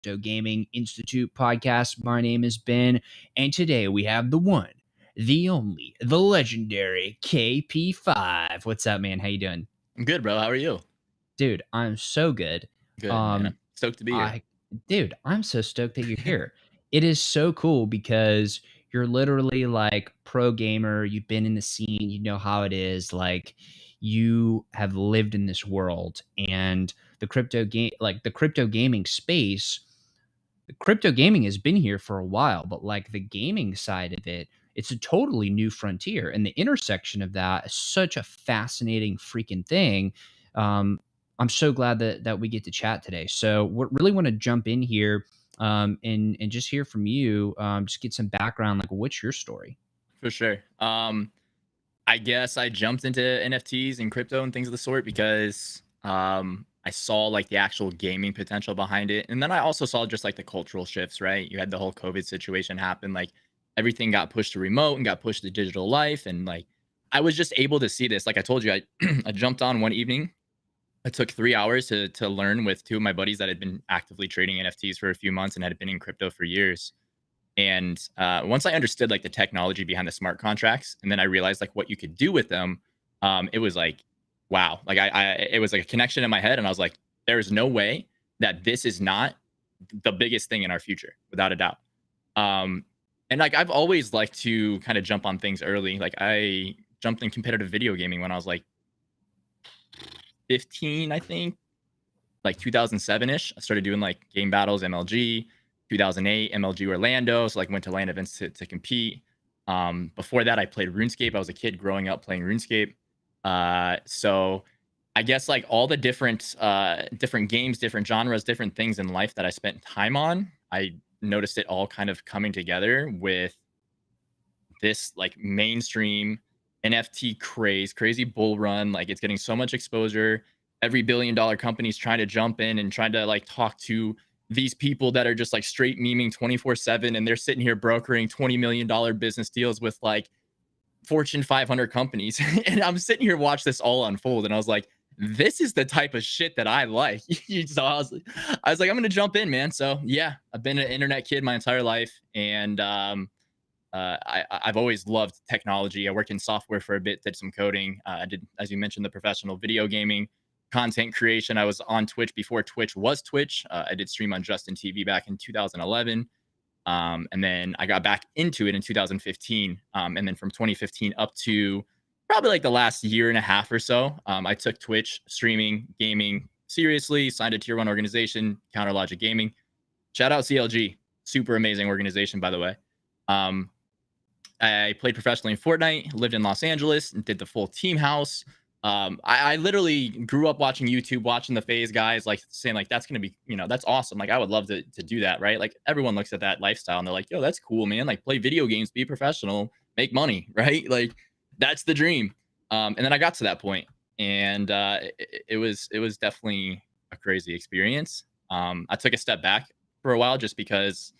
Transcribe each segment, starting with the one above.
Crypto Gaming Institute podcast. My name is Ben, and today we have the one, the only, the legendary KP5. What's up, man? How you doing? I'm good, bro. How are you? Dude, I'm so good. Good, Um, man. Stoked to be here. I, dude, I'm so stoked that you're here. It is so cool because you're literally like pro gamer. You've been in the scene. You know how it is. Like you have lived in this world, and the crypto gaming space. The crypto gaming has been here for a while, but like the gaming side of it, it's a totally new frontier, and the intersection of that is such a fascinating freaking thing. Um, I'm so glad that we get to chat today. So we really want to jump in here and just hear from you. Just get some background. Like, what's your story? For sure. I guess I jumped into NFTs and crypto and things of the sort because I saw like the actual gaming potential behind it. And then I also saw just like the cultural shifts, right? You had the whole COVID situation happen. Like everything got pushed to remote and got pushed to digital life. And like I was just able to see this. Like I told you, I, I jumped on one evening. It took 3 hours to learn with two of my buddies that had been actively trading NFTs for a few months and had been in crypto for years. And once I understood like the technology behind the smart contracts, and then I realized like what you could do with them, it was like, wow. Like it was like a connection in my head, and I was like, there is no way that this is not the biggest thing in our future, without a doubt. Um, and like I've always liked to kind of jump on things early. Like I jumped in competitive video gaming when I was like 15, I think, like 2007 ish. I started doing like game battles, MLG. 2008, MLG Orlando. So like went to LAN events to compete. Before that, I played RuneScape. I was a kid growing up playing RuneScape. So I guess like all the different games, different genres, different things in life that I spent time on, I noticed it all kind of coming together with this like mainstream NFT craze, crazy bull run. Like it's getting so much exposure. Every billion-dollar company's trying to jump in and trying to like talk to these people that are just like straight memeing 24/7, and they're sitting here brokering $20 million business deals with like Fortune 500 companies. And I'm sitting here watch this all unfold, and I was like, this is the type of shit that I like. So I was like, I'm gonna jump in, man. So yeah, I've been an internet kid my entire life, and I've always loved technology. I worked in software for a bit, did some coding. I did, as you mentioned, the professional video gaming content creation. I was on Twitch before Twitch was Twitch. I did stream on Justin TV back in 2011. And then I got back into it in 2015. And then from 2015 up to probably like the last year and a half or so, I took Twitch streaming, gaming seriously, signed a tier one organization, Counter Logic Gaming. Shout out CLG. Super amazing organization, by the way. I played professionally in Fortnite, lived in Los Angeles, and did the full team house. I literally grew up watching YouTube, watching the phase guys, like saying like, that's going to be, that's awesome. Like I would love to do that. Right. Like everyone looks at that lifestyle and they're like, yo, that's cool, man. Like play video games, be professional, make money. Right. Like that's the dream. And then I got to that point, and it was definitely a crazy experience. I took a step back for a while just because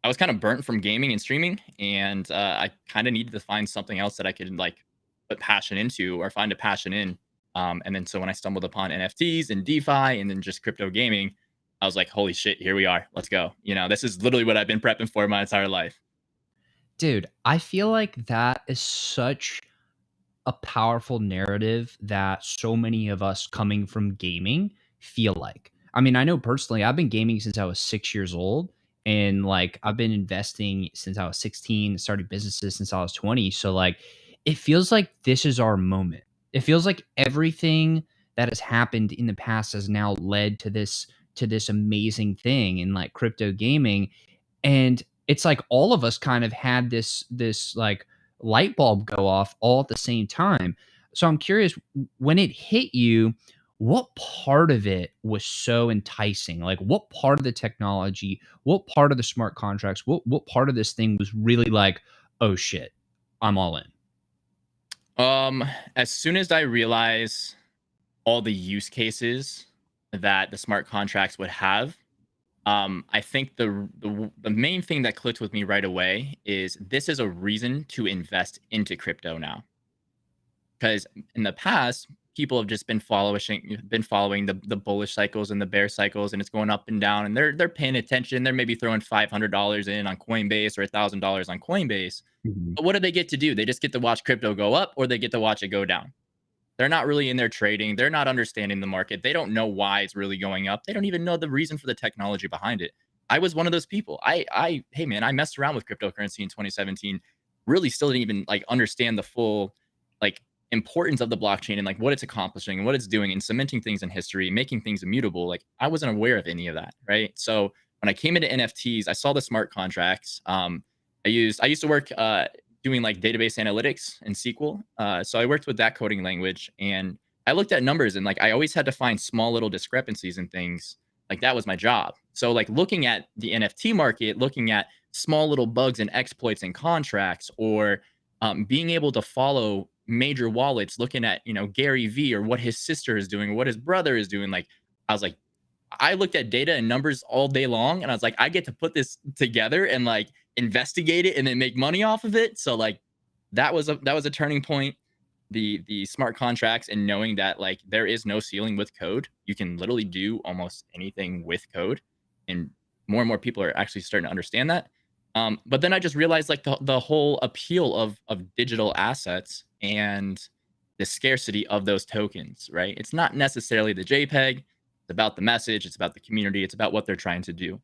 I was kind of burnt from gaming and streaming, and I kind of needed to find something else that I could like put passion into or find a passion in. And then so when I stumbled upon NFTs and DeFi and then just crypto gaming, I was like, holy shit, here we are. Let's go. This is literally what I've been prepping for my entire life. Dude, I feel like that is such a powerful narrative that so many of us coming from gaming feel like. I mean, I know personally, I've been gaming since I was 6 years old. And like, I've been investing since I was 16, started businesses since I was 20. So, like, it feels like this is our moment. It feels like everything that has happened in the past has now led to this amazing thing in like crypto gaming. And it's like all of us kind of had this like light bulb go off all at the same time. So I'm curious, when it hit you, what part of it was so enticing? Like what part of the technology, what part of the smart contracts, what part of this thing was really like, oh shit, I'm all in. As soon as I realize all the use cases that the smart contracts would have, I think the main thing that clicked with me right away is this is a reason to invest into crypto now. Because in the past, people have just been following the bullish cycles and the bear cycles, and it's going up and down, and they're paying attention. They're maybe throwing $500 in on Coinbase or $1,000 on Coinbase. Mhm. But what do they get to do? They just get to watch crypto go up, or they get to watch it go down. They're not really in there trading. They're not understanding the market. They don't know why it's really going up. They don't even know the reason for the technology behind it. I was one of those people. Hey man, I messed around with cryptocurrency in 2017. Really still didn't even like understand the full like importance of the blockchain and like what it's accomplishing and what it's doing and cementing things in history, making things immutable. Like I wasn't aware of any of that, right? So when I came into NFTs, I saw the smart contracts. I used to work doing like database analytics in SQL. So I worked with that coding language, and I looked at numbers, and like I always had to find small little discrepancies in things. Like that was my job. So like looking at the NFT market, looking at small little bugs and exploits and contracts, or being able to follow major wallets, looking at Gary V or what his sister is doing or what his brother is doing. Like I was like, I looked at data and numbers all day long, and I was like, I get to put this together and like investigate it and then make money off of it. So like that was a turning point. The smart contracts and knowing that like there is no ceiling with code. You can literally do almost anything with code, and more people are actually starting to understand that. But then I just realized like the whole appeal of digital assets and the scarcity of those tokens, right? It's not necessarily the JPEG. It's about the message. It's about the community. It's about what they're trying to do.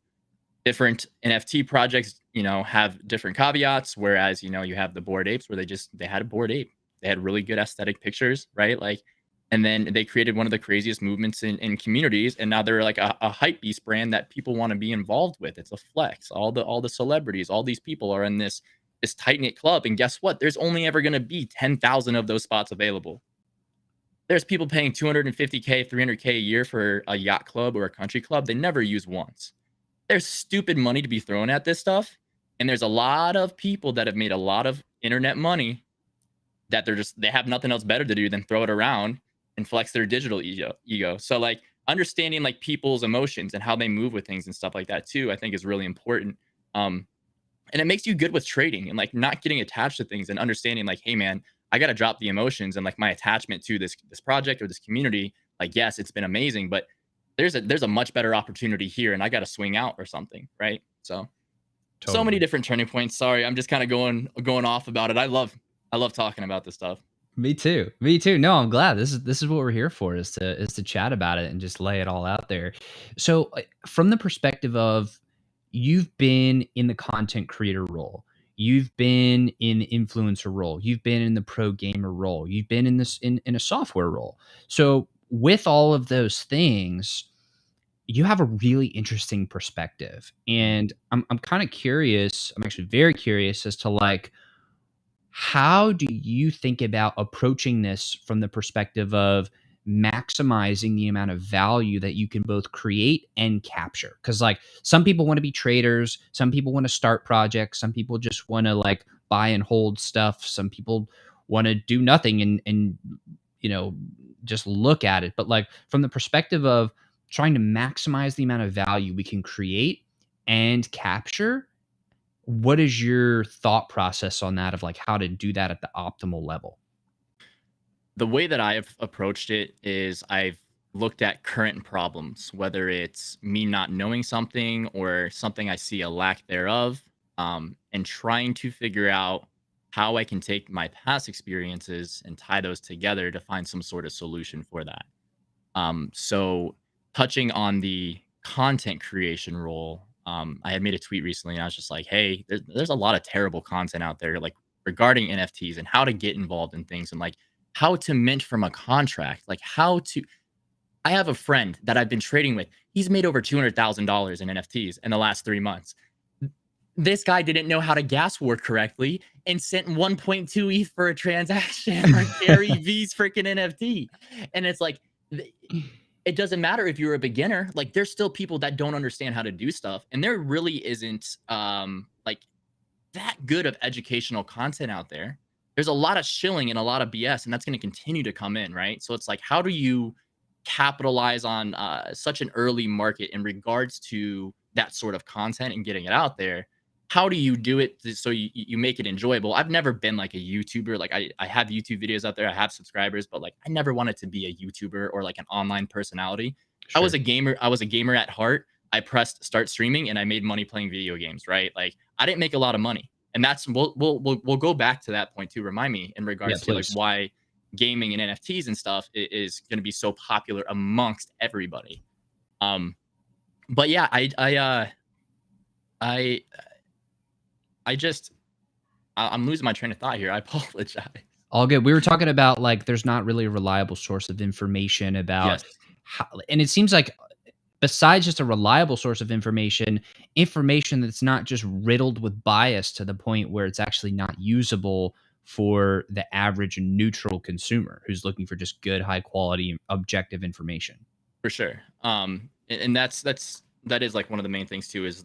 Different NFT projects, have different caveats. Whereas, you have the Bored Apes where they had a Bored Ape. They had really good aesthetic pictures, right? Like, and then they created one of the craziest movements in communities, and now they're like a hype beast brand that people want to be involved with. It's a flex. All the celebrities, all these people are in this tight knit club, and guess what? There's only ever going to be 10,000 of those spots available. There's people paying 250K, 300K a year for a yacht club or a country club. They never use once. There's stupid money to be thrown at this stuff, and there's a lot of people that have made a lot of internet money that they have nothing else better to do than throw it around and flex their digital ego. So like understanding like people's emotions and how they move with things and stuff like that too, I think is really important. And it makes you good with trading and like not getting attached to things and understanding like, hey man, I got to drop the emotions and like my attachment to this project or this community. Like, yes, it's been amazing, but there's a much better opportunity here, and I got to swing out or something, right? So many Totally. different turning points. Sorry, I'm just kind of going off about it. I love talking about this stuff. Me too. Me too. No, I'm glad. This is what we're here for, is to chat about it and just lay it all out there. So, from the perspective of, you've been in the content creator role, you've been in the influencer role, you've been in the pro gamer role, you've been in this in a software role. So, with all of those things, you have a really interesting perspective, and I'm kind of curious. I'm actually very curious as to like, how do you think about approaching this from the perspective of maximizing the amount of value that you can both create and capture? Because like some people want to be traders, some people want to start projects, some people just want to like buy and hold stuff, some people want to do nothing and you know just look at it. But like from the perspective of trying to maximize the amount of value we can create and capture, what is your thought process on that, of like how to do that at the optimal level? The way that I've approached it is I've looked at current problems, whether it's me not knowing something or something I see a lack thereof, and trying to figure out how I can take my past experiences and tie those together to find some sort of solution for that. So touching on the content creation role, I had made a tweet recently, and I was just like, "Hey, there's a lot of terrible content out there, like regarding NFTs and how to get involved in things, and like how to mint from a contract, like how to." I have a friend that I've been trading with. He's made over $200,000 in NFTs in the last 3 months. This guy didn't know how to gas work correctly and sent 1.2 ETH for a transaction for Gary V's freaking NFT. And it's like, it doesn't matter if you're a beginner. Like, there's still people that don't understand how to do stuff, and there really isn't like that good of educational content out there. There's a lot of shilling and a lot of BS, and that's going to continue to come in, right? So it's like, how do you capitalize on such an early market in regards to that sort of content and getting it out there? how do you do it so you make it enjoyable? I've never been like a YouTuber. Like I have YouTube videos out there. I have subscribers, but like I never wanted to be a YouTuber or like an online personality. I was Sure. a gamer. I was a gamer at heart. I pressed start streaming and I made money playing video games, right? Like I didn't make a lot of money. And that's we'll go back to that point too. Remind me in Yeah, regards to like please. why gaming and NFTs and stuff is going to be so popular amongst everybody. Um but yeah, I I just I'm losing my train of thought here. I apologize. All good. We were talking about like there's not really a reliable source of information about Yes, how, and it seems like besides just a reliable source of information, information that's not just riddled with bias to the point where it's actually not usable for the average neutral consumer who's looking for just good, high quality, objective information. for sure. And that is like one of the main things too is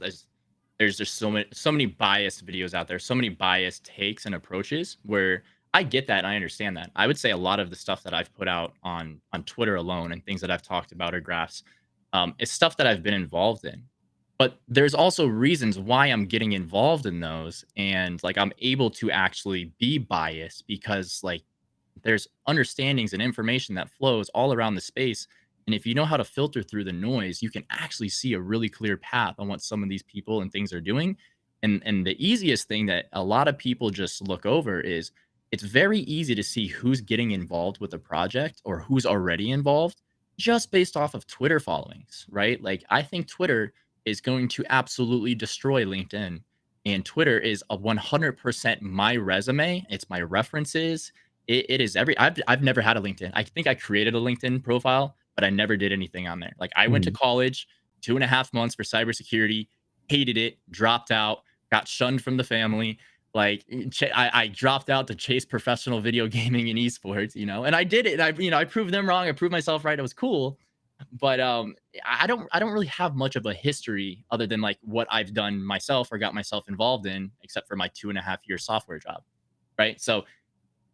there's just so many biased videos out there, so many biased takes and approaches where I get that and I understand that. I would say a lot of the stuff that I've put out on Twitter alone and things that I've talked about or graphs is stuff that I've been involved in. But there's also reasons why I'm getting involved in those and like I'm able to actually be biased because like there's understandings and information that flows all around the space. And if you know how to filter through the noise, you can actually see a really clear path on what some of these people and things are doing. And the easiest thing that a lot of people just look over is it's very easy to see who's getting involved with the project or who's already involved just based off of Twitter followings, right? Like I think Twitter is going to absolutely destroy LinkedIn. And Twitter is a 100% my resume. It's my references. It is I've never had a LinkedIn. I think I created a LinkedIn profile, but I never did anything on there. Like I went to Mhm. college 2.5 months for cybersecurity, hated it, dropped out, got shunned from the family. Like I dropped out to chase professional video gaming and esports, and I did it. I proved them wrong. I proved myself right. It was cool, but I don't really have much of a history other than like what I've done myself or got myself involved in, except for my 2.5 year software job, right? So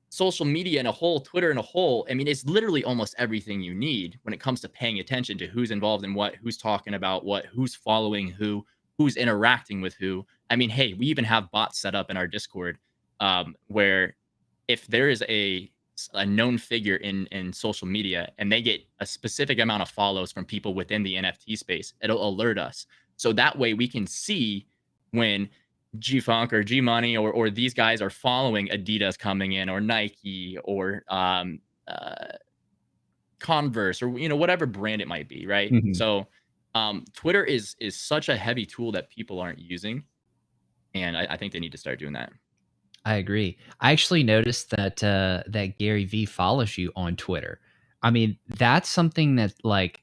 social media in a whole, Twitter in a whole, I mean, it's literally almost everything you need when it comes to paying attention to who's involved in what, who's talking about what, who's following who's interacting with who. I mean, hey, we even have bots set up in our Discord where if there is a known figure in social media and they get a specific amount of follows from people within the NFT space, it'll alert us. So that way we can see when G Funk or G Money or these guys are following Adidas coming in or Nike or Converse or whatever brand it might be, right? Mhm. So Twitter is such a heavy tool that people aren't using, and I think they need to start doing that. I agree. I actually noticed that that Gary V follows you on Twitter. I mean, that's something that like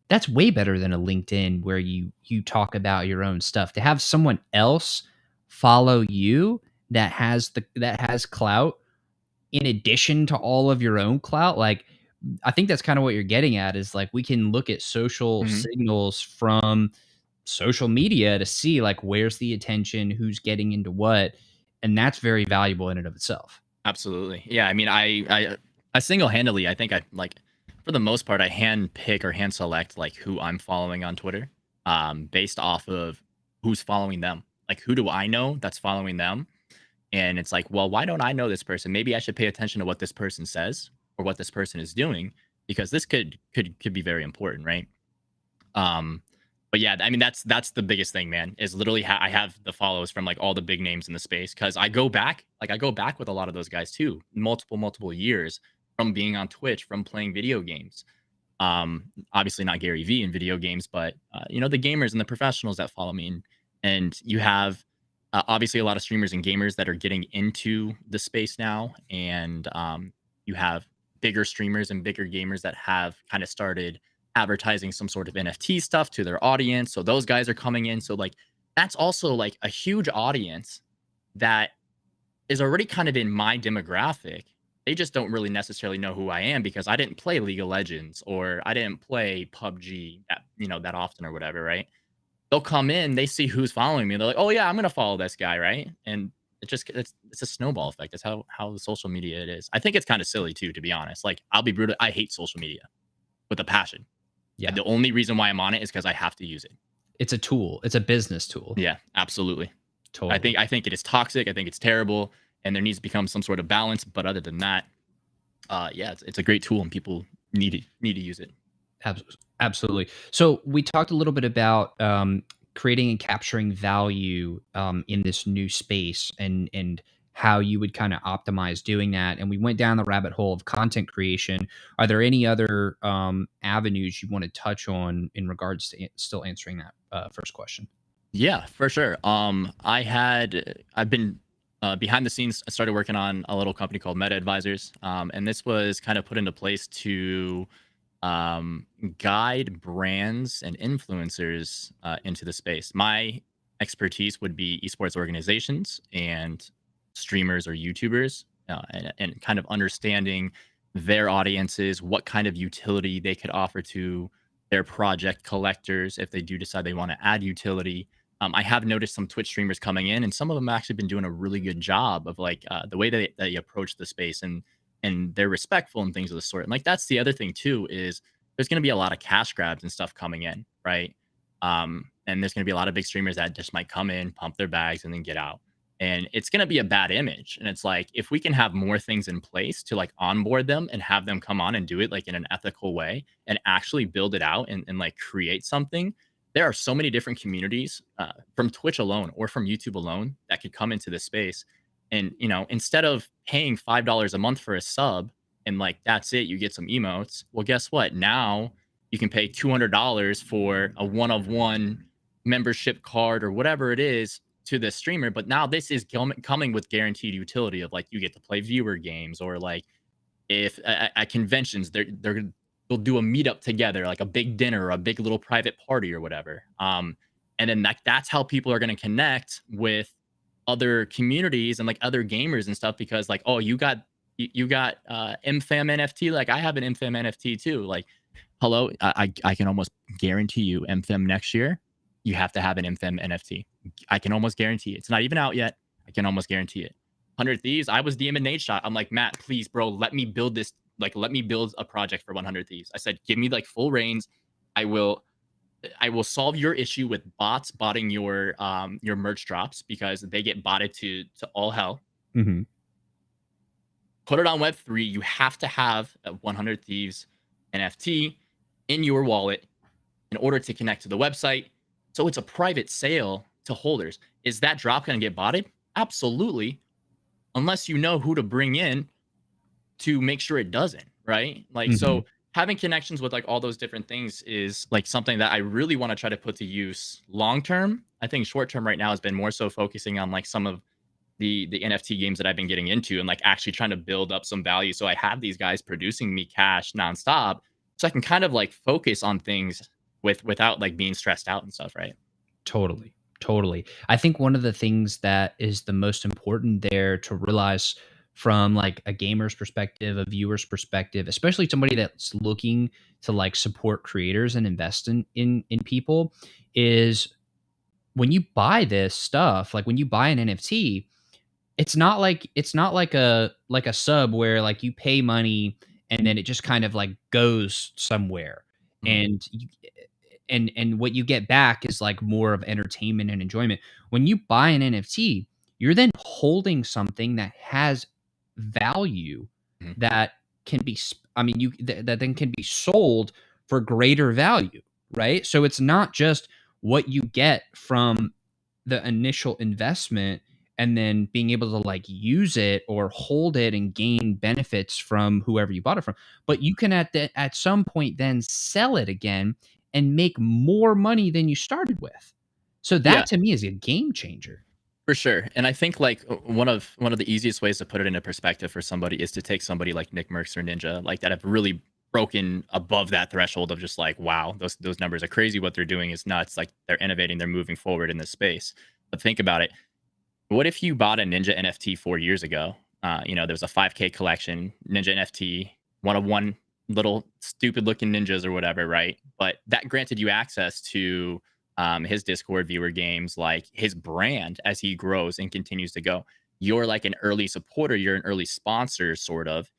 that's way better than a LinkedIn where you talk about your own stuff. To have someone else follow you that has clout in addition to all of your own clout, like I think that's kind of what you're getting at is like we can look at social Mhm. signals from social media to see like where's the attention, who's getting into what, and that's very valuable in and of itself. Absolutely. Yeah, I mean, I single-handedly, I think I like for the most part, I hand pick or hand select like who I'm following on Twitter, based off of who's following them. Like, who do I know that's following them? And it's like, well, why don't I know this person? Maybe I should pay attention to what this person says or what this person is doing because this could be very important, right? Um, but yeah, I mean that's the biggest thing, man. Is literally I have the follows from like all the big names in the space because I go back with a lot of those guys too, multiple years from being on Twitch, from playing video games. Obviously not Gary V in video games, but the gamers and the professionals that follow me, and you have obviously a lot of streamers and gamers that are getting into the space now, and you have bigger streamers and bigger gamers that have kind of started advertising some sort of NFT stuff to their audience. So those guys are coming in. So like that's also like a huge audience that is already kind of in my demographic. They just don't really necessarily know who I am because I didn't play League of Legends or I didn't play PUBG that often or whatever, right? They'll come in, they see who's following me, they're like, "Oh yeah, I'm gonna follow this guy," right? And it's a snowball effect. That's how the social media it is. I think it's kind of silly too, to be honest. Like I'll be brutal. I hate social media with a passion. And Yeah. the only reason why I'm on it is because I have to use it. It's a tool. It's a business tool. Yeah, absolutely. Totally. I think it is toxic. I think it's terrible, and there needs to become some sort of balance. But other than that, yeah, it's a great tool, and people need to use it. Absolutely. So we talked a little bit about creating and capturing value in this new space, and how you would kind of optimize doing that. And we went down the rabbit hole of content creation. Are there any other avenues you want to touch on in regards to still answering that first question? Yeah, for sure. I've been behind the scenes. I started working on a little company called Meta Advisors, and this was kind of put into place to guide brands and influencers into the space. My expertise would be esports organizations and streamers or YouTubers, and kind of understanding their audiences, what kind of utility they could offer to their project collectors if they do decide they want to add utility. I have noticed some Twitch streamers coming in, and some of them have actually been doing a really good job of like the way they approach the space, and they're respectful and things of the sort. And like that's the other thing too is there's going to be a lot of cash grabs and stuff coming in, right? And there's going to be a lot of big streamers that just might come in, pump their bags, and then get out. And it's going to be a bad image. And it's like if we can have more things in place to like onboard them and have them come on and do it like in an ethical way and actually build it out and like create something, there are so many different communities from Twitch alone or from YouTube alone that could come into this space. And you know, instead of paying $5 a month for a sub and like that's it, you get some emotes. Well, guess what? Now you can pay $200 for a one of one membership card or whatever it is to the streamer. But now this is coming with guaranteed utility of like you get to play viewer games, or like if at conventions they'll do a meetup together, like a big dinner or a big little private party or whatever. And then that's how people are going to connect with other communities and like other gamers and stuff, because like, oh, you got MFAM NFT, like I have an MFAM NFT too. Like, hello, I can almost guarantee you MFAM next year you have to have an MFAM NFT. I can almost guarantee it. It's not even out yet. I can almost guarantee it. 100 Thieves, I was DMing Nate Shot. I'm like, Matt, please, bro, let me build this. Like, let me build a project for 100 Thieves. I said, give me like full reins. I will solve your issue with bots botting your merch drops because they get botted to all hell. Mm-hmm. Put it on Web3. You have to have a 100 Thieves NFT in your wallet in order to connect to the website. So it's a private sale to holders. Is that drop going to get botted? Absolutely. Unless you know who to bring in to make sure it doesn't, right? Like, so having connections with like all those different things is like something that I really want to try to put to use long term. I think short term right now has been more so focusing on like some of the NFT games that I've been getting into and like actually trying to build up some value. So I have these guys producing me cash nonstop, so I can kind of like focus on things without like being stressed out and stuff, right? Totally. I think one of the things that is the most important there to realize from like a gamer's perspective, a viewer's perspective, especially somebody that's looking to like support creators and invest in people, is when you buy this stuff, like when you buy an NFT, it's not like a sub where like you pay money and then it just kind of like goes somewhere, Mhm. and and what you get back is like more of entertainment and enjoyment. When you buy an NFT, you're then holding something that has value Mhm. that can be I mean that then can be sold for greater value, right? So it's not just what you get from the initial investment and then being able to like use it or hold it and gain benefits from whoever you bought it from, but you can at some point then sell it again and make more money than you started with. So Yeah, that to me is a game changer. for sure. And I think like one of the easiest ways to put it into perspective for somebody is to take somebody like Nick Merckx or Ninja, like that have really broken above that threshold of just like, wow, those numbers are crazy. What they're doing is nuts. Like they're innovating, they're moving forward in this space. But think about it. What if you bought a Ninja NFT 4 years ago? You know, there was a 5K collection, Ninja NFT, one of one little stupid looking ninjas or whatever, right? But that granted you access to his Discord viewer games, like his brand as he grows and continues to go. You're like an early supporter, you're an early sponsor, sort of.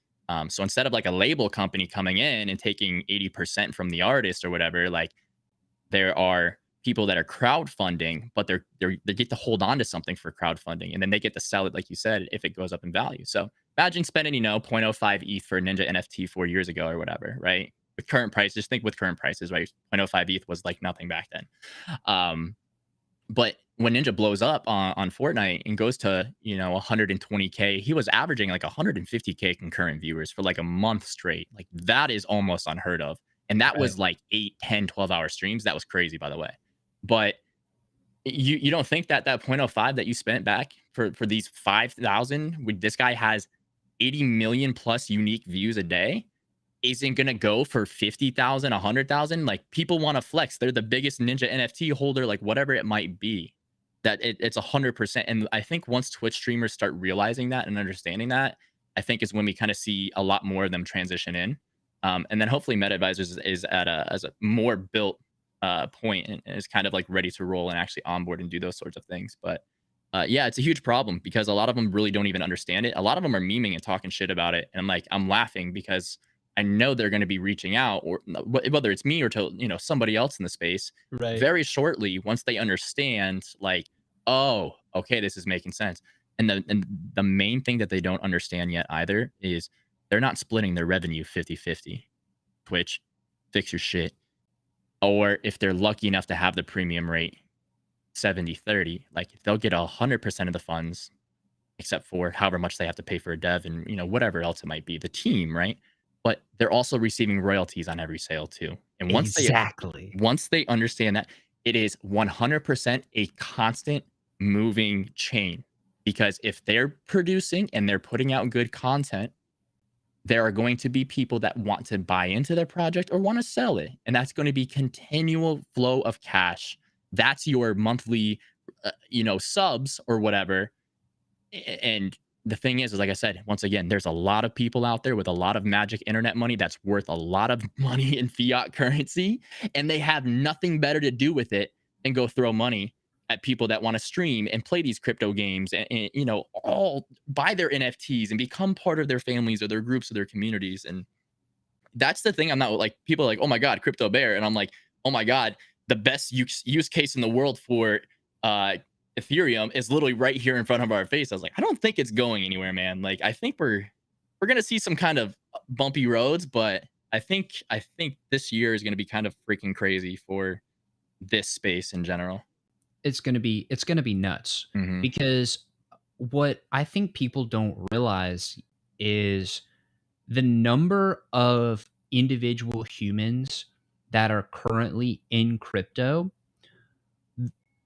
So instead of like a label company coming in and taking 80% from the artist or whatever, like there are people that are crowdfunding, but they get to hold on to something for crowdfunding, and then they get to sell it, like you said, if it goes up in value. So imagine spending, 0.05 ETH for a Ninja NFT 4 years ago or whatever, right? With current prices, just think with current prices, right? 0.05 ETH was like nothing back then. But when Ninja blows up on Fortnite and goes to 120K, he was averaging like 150K concurrent viewers for like a month straight. Like that is almost unheard of. And that Right. was like 8, 10, 12-hour streams. That was crazy, by the way. But you don't think that 0.05 that you spent back for these 5,000, this guy has 80 million plus unique views a day, isn't gonna go for 50,000, 100,000? Like people want to flex. They're the biggest Ninja NFT holder, like whatever it might be. That it's 100%. And I think once Twitch streamers start realizing that and understanding that, I think is when we kind of see a lot more of them transition in. And then hopefully Meta Advisors is at as a more built point and is kind of like ready to roll and actually onboard and do those sorts of things. But yeah, it's a huge problem because a lot of them really don't even understand it. A lot of them are memeing and talking shit about it, and I'm laughing because I know they're going to be reaching out, or whether it's me or to somebody else in the space, Right. very shortly once they understand, like, oh, okay, this is making sense. And the main thing that they don't understand yet either is they're not splitting their revenue 50-50. Twitch, fix your shit. Or if they're lucky enough to have the premium rate 70-30, like they'll get 100% of the funds, except for however much they have to pay for a dev and whatever else it might be, the team, right? But they're also receiving royalties on every sale too. And Exactly. once they understand that, it is 100% a constant moving chain. Because if they're producing and they're putting out good content, there are going to be people that want to buy into their project or want to sell it, and that's going to be continual flow of cash. That's your monthly subs or whatever. And the thing is like I said, once again, there's a lot of people out there with a lot of magic internet money that's worth a lot of money in fiat currency, and they have nothing better to do with it than go throw money at people that want to stream and play these crypto games and all buy their NFTs and become part of their families or their groups or their communities. And that's the thing. I'm not like, people are like, oh my God, crypto bear. And I'm like, oh my God, the best use case in the world for Ethereum is literally right here in front of our face. I was like, I don't think it's going anywhere, man. Like, I think we're gonna see some kind of bumpy roads, but I think this year is gonna be kind of freaking crazy for this space in general. It's gonna be nuts, Mm-hmm. because what I think people don't realize is the number of individual humans that are currently in crypto.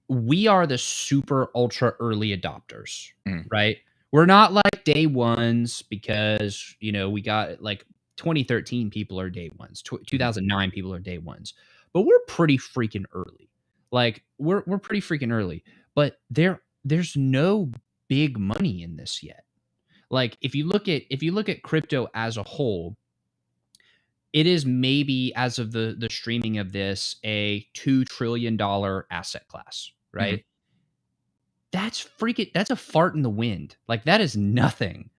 We are the super ultra early adopters, Mm-hmm. right? We're not like day ones because, we got like 2013 people are day ones, 2009 people are day ones, but we're pretty freaking early. Like we're pretty freaking early, but there's no big money in this yet. Like if you look at crypto as a whole, it is maybe, as of the streaming of this, a $2 trillion asset class, Mm-hmm. right? That's a fart in the wind. Like that is nothing.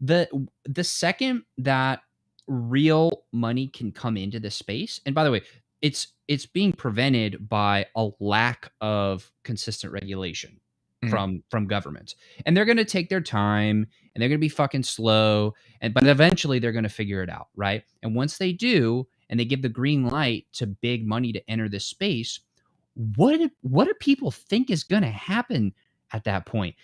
The second that real money can come into the space, and by the way, it's being prevented by a lack of consistent regulation Mm-hmm. from governments. And they're going to take their time, and they're going to be fucking slow, but eventually they're going to figure it out, right? And once they do, and they give the green light to big money to enter this space, what do people think is going to happen at that point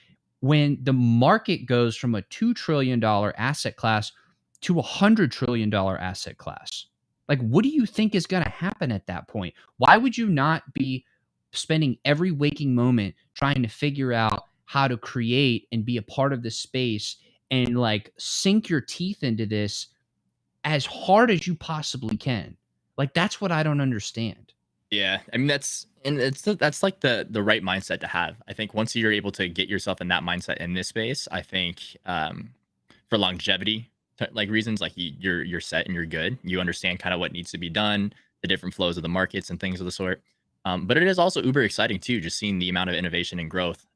when the market goes from a $2 trillion asset class to a $100 trillion asset class? Like, what do you think is going to happen at that point? Why would you not be spending every waking moment trying to figure out how to create and be a part of this space and like sink your teeth into this as hard as you possibly can? Like, that's what I don't understand. Yeah, I mean that's like the right mindset to have. I think once you're able to get yourself in that mindset in this space, I think for longevity like reasons, like you're set and you're good. You understand kind of what needs to be done, the different flows of the markets and things of the sort. But it is also uber exciting too, just seeing the amount of innovation and growth.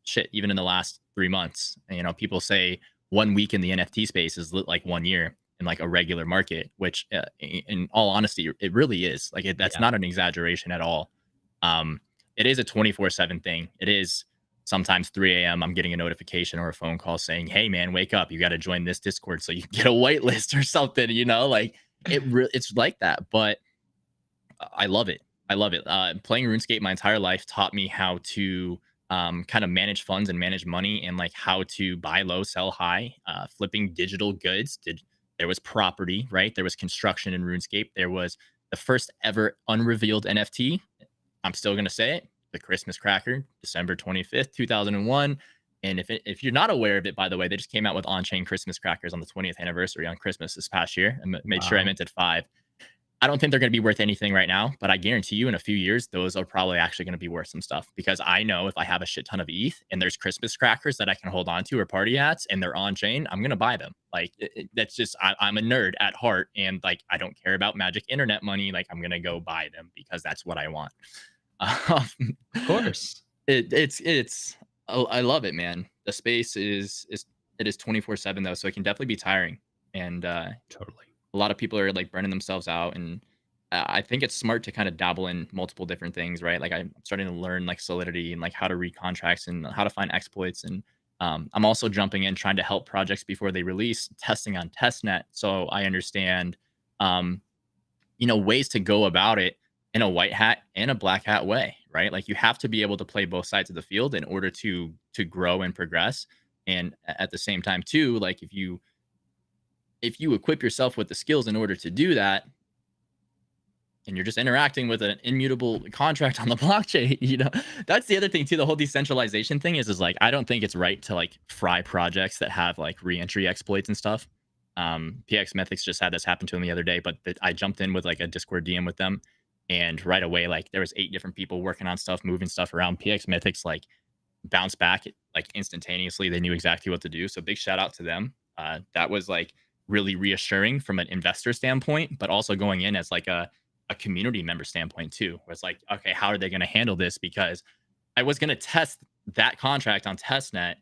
Shit, even in the last 3 months, people say 1 week in the NFT space is like 1 year in like a regular market, which in all honesty, it really is. Like that's Yeah. not an exaggeration at all. It is a 24/7 thing. It is sometimes 3 a.m. I'm getting a notification or a phone call saying, "Hey man, wake up. You got to join this Discord so you can get a whitelist or something," like it's like that, but I love it. I love it. Playing RuneScape my entire life taught me how to kind of manage funds and manage money, and like how to buy low, sell high, flipping digital goods. There was property, right? There was construction in RuneScape. There was the first ever unrevealed NFT. I'm still gonna say it: the Christmas cracker, December 25th, 2001. And if you're not aware of it, by the way, they just came out with on-chain Christmas crackers on the 20th anniversary on Christmas this past year. I made sure I Wow. minted 5. I don't think they're going to be worth anything right now, but I guarantee you in a few years, those are probably actually going to be worth some stuff, because I know if I have a shit ton of ETH and there's Christmas crackers that I can hold on to, or party hats, and they're on chain, I'm going to buy them. Like that's just, I'm a nerd at heart. And like, I don't care about magic internet money. Like, I'm going to go buy them because that's what I want. Um, Of course. I love it, man. The space is it is 24/7 though. So it can definitely be tiring. And, Totally. a lot of people are like burning themselves out, and I think it's smart to kind of dabble in multiple different things, right? Like I'm starting to learn like Solidity and like how to read contracts and how to find exploits, and I'm also jumping in trying to help projects before they release, testing on testnet, so I understand um, ways to go about it in a white hat and a black hat way, right? Like you have to be able to play both sides of the field in order to grow and progress. And at the same time too, like if you equip yourself with the skills in order to do that, and you're just interacting with an immutable contract on the blockchain, that's the other thing too. The whole decentralization thing is like, I don't think it's right to like fry projects that have like reentry exploits and stuff. PX Mythics just had this happen to him the other day, but I jumped in with like a Discord DM with them, and right away, like there was 8 different people working on stuff, moving stuff around. PX Mythics like bounced back like instantaneously. They knew exactly what to do. So big shout out to them. That was like really reassuring from an investor standpoint, but also going in as like a community member standpoint too, where it's like, okay, how are they going to handle this? Because I was going to test that contract on testnet,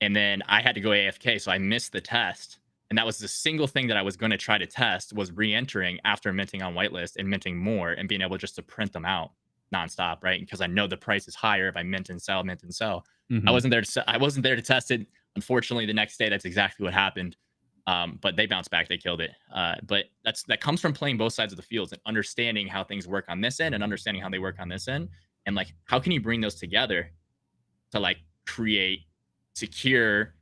and then I had to go AFK, so I missed the test. And that was the single thing that I was going to try to test, was re-entering after minting on whitelist and minting more and being able just to print them out nonstop, right? Because I know the price is higher if I mint and sell, mint and sell. Hmm. I wasn't there to test it. Unfortunately, the next day, that's exactly what happened. But they bounced back, they killed it. But that comes from playing both sides of the fields and understanding how things work on this end and understanding how they work on this end, and like how can you bring those together to like create secure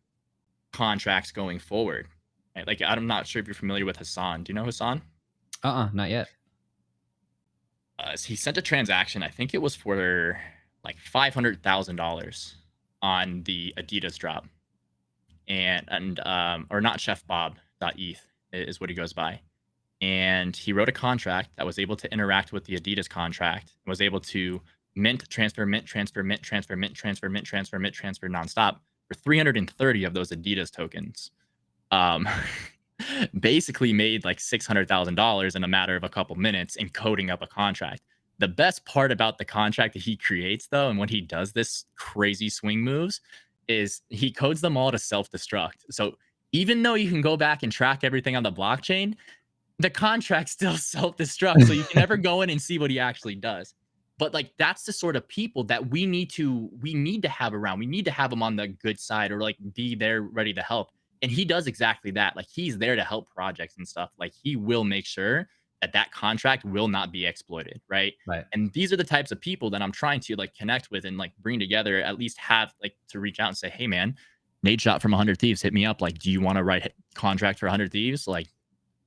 contracts going forward. Right? Like I'm not sure if you're familiar with Hassan. Do you know Hassan? Not yet. He sent a transaction. I think it was for like $500,000 on the Adidas drop, and or not Chef Bob .eth is what he goes by. And he wrote a contract that was able to interact with the Adidas contract, and was able to mint, transfer, mint, transfer, mint, transfer, mint, transfer, mint, transfer, mint, transfer nonstop for 330 of those Adidas tokens. Um, basically made like $600,000 in a matter of a couple minutes in coding up a contract. The best part about the contract that he creates, though, and when he does this crazy swing moves, is he codes them all to self-destruct. So even though you can go back and track everything on the blockchain, the contract still self-destruct. So you can never go in and see what he actually does. But like that's the sort of people that we need to have around. We need to have them on the good side, or like be there ready to help. And he does exactly that. Like he's there to help projects and stuff. Like he will make sure that contract will not be exploited, right? Right. And these are the types of people that I'm trying to like connect with and like bring together, at least have like to reach out and say, hey man, Nate Shot from 100 Thieves hit me up. Like, do you want to write contract for 100 Thieves? Like,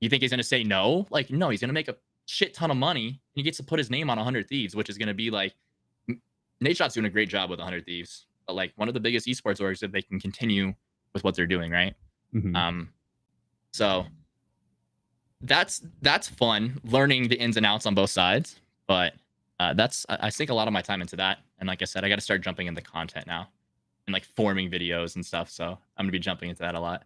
you think he's going to say no? Like, no, he's going to make a shit ton of money, and he gets to put his name on 100 Thieves, which is going to be like, Nate Shot's doing a great job with 100 Thieves, but like one of the biggest esports orgs, if they can continue with what they're doing, right? Mm-hmm. So that's fun, learning the ins and outs on both sides. But I sink a lot of my time into that, and like I said, I got to start jumping into content now and like forming videos and stuff. So I'm gonna be jumping into that a lot.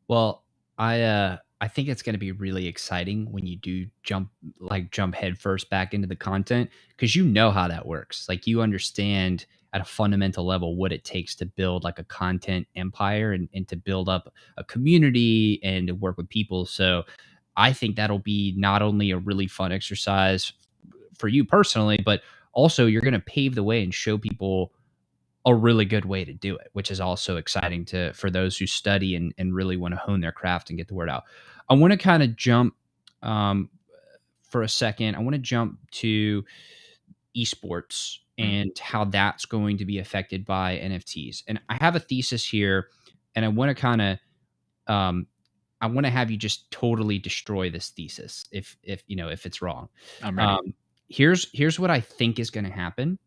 Well, I think it's going to be really exciting when you do jump headfirst back into the content, because you know how that works. Like you understand at a fundamental level what it takes to build like a content empire, and to build up a community and to work with people. So I think that'll be not only a really fun exercise for you personally, but also you're going to pave the way and show people a really good way to do it, which is also exciting to for those who study and really want to hone their craft and get the word out. I want to kind of jump um, for a second. I want to jump to esports Mm, and how that's going to be affected by NFTs. And I have a thesis here, and I want to kind of um, I want to have you just totally destroy this thesis if you know if it's wrong. I'm ready. Um, here's what I think is going to happen.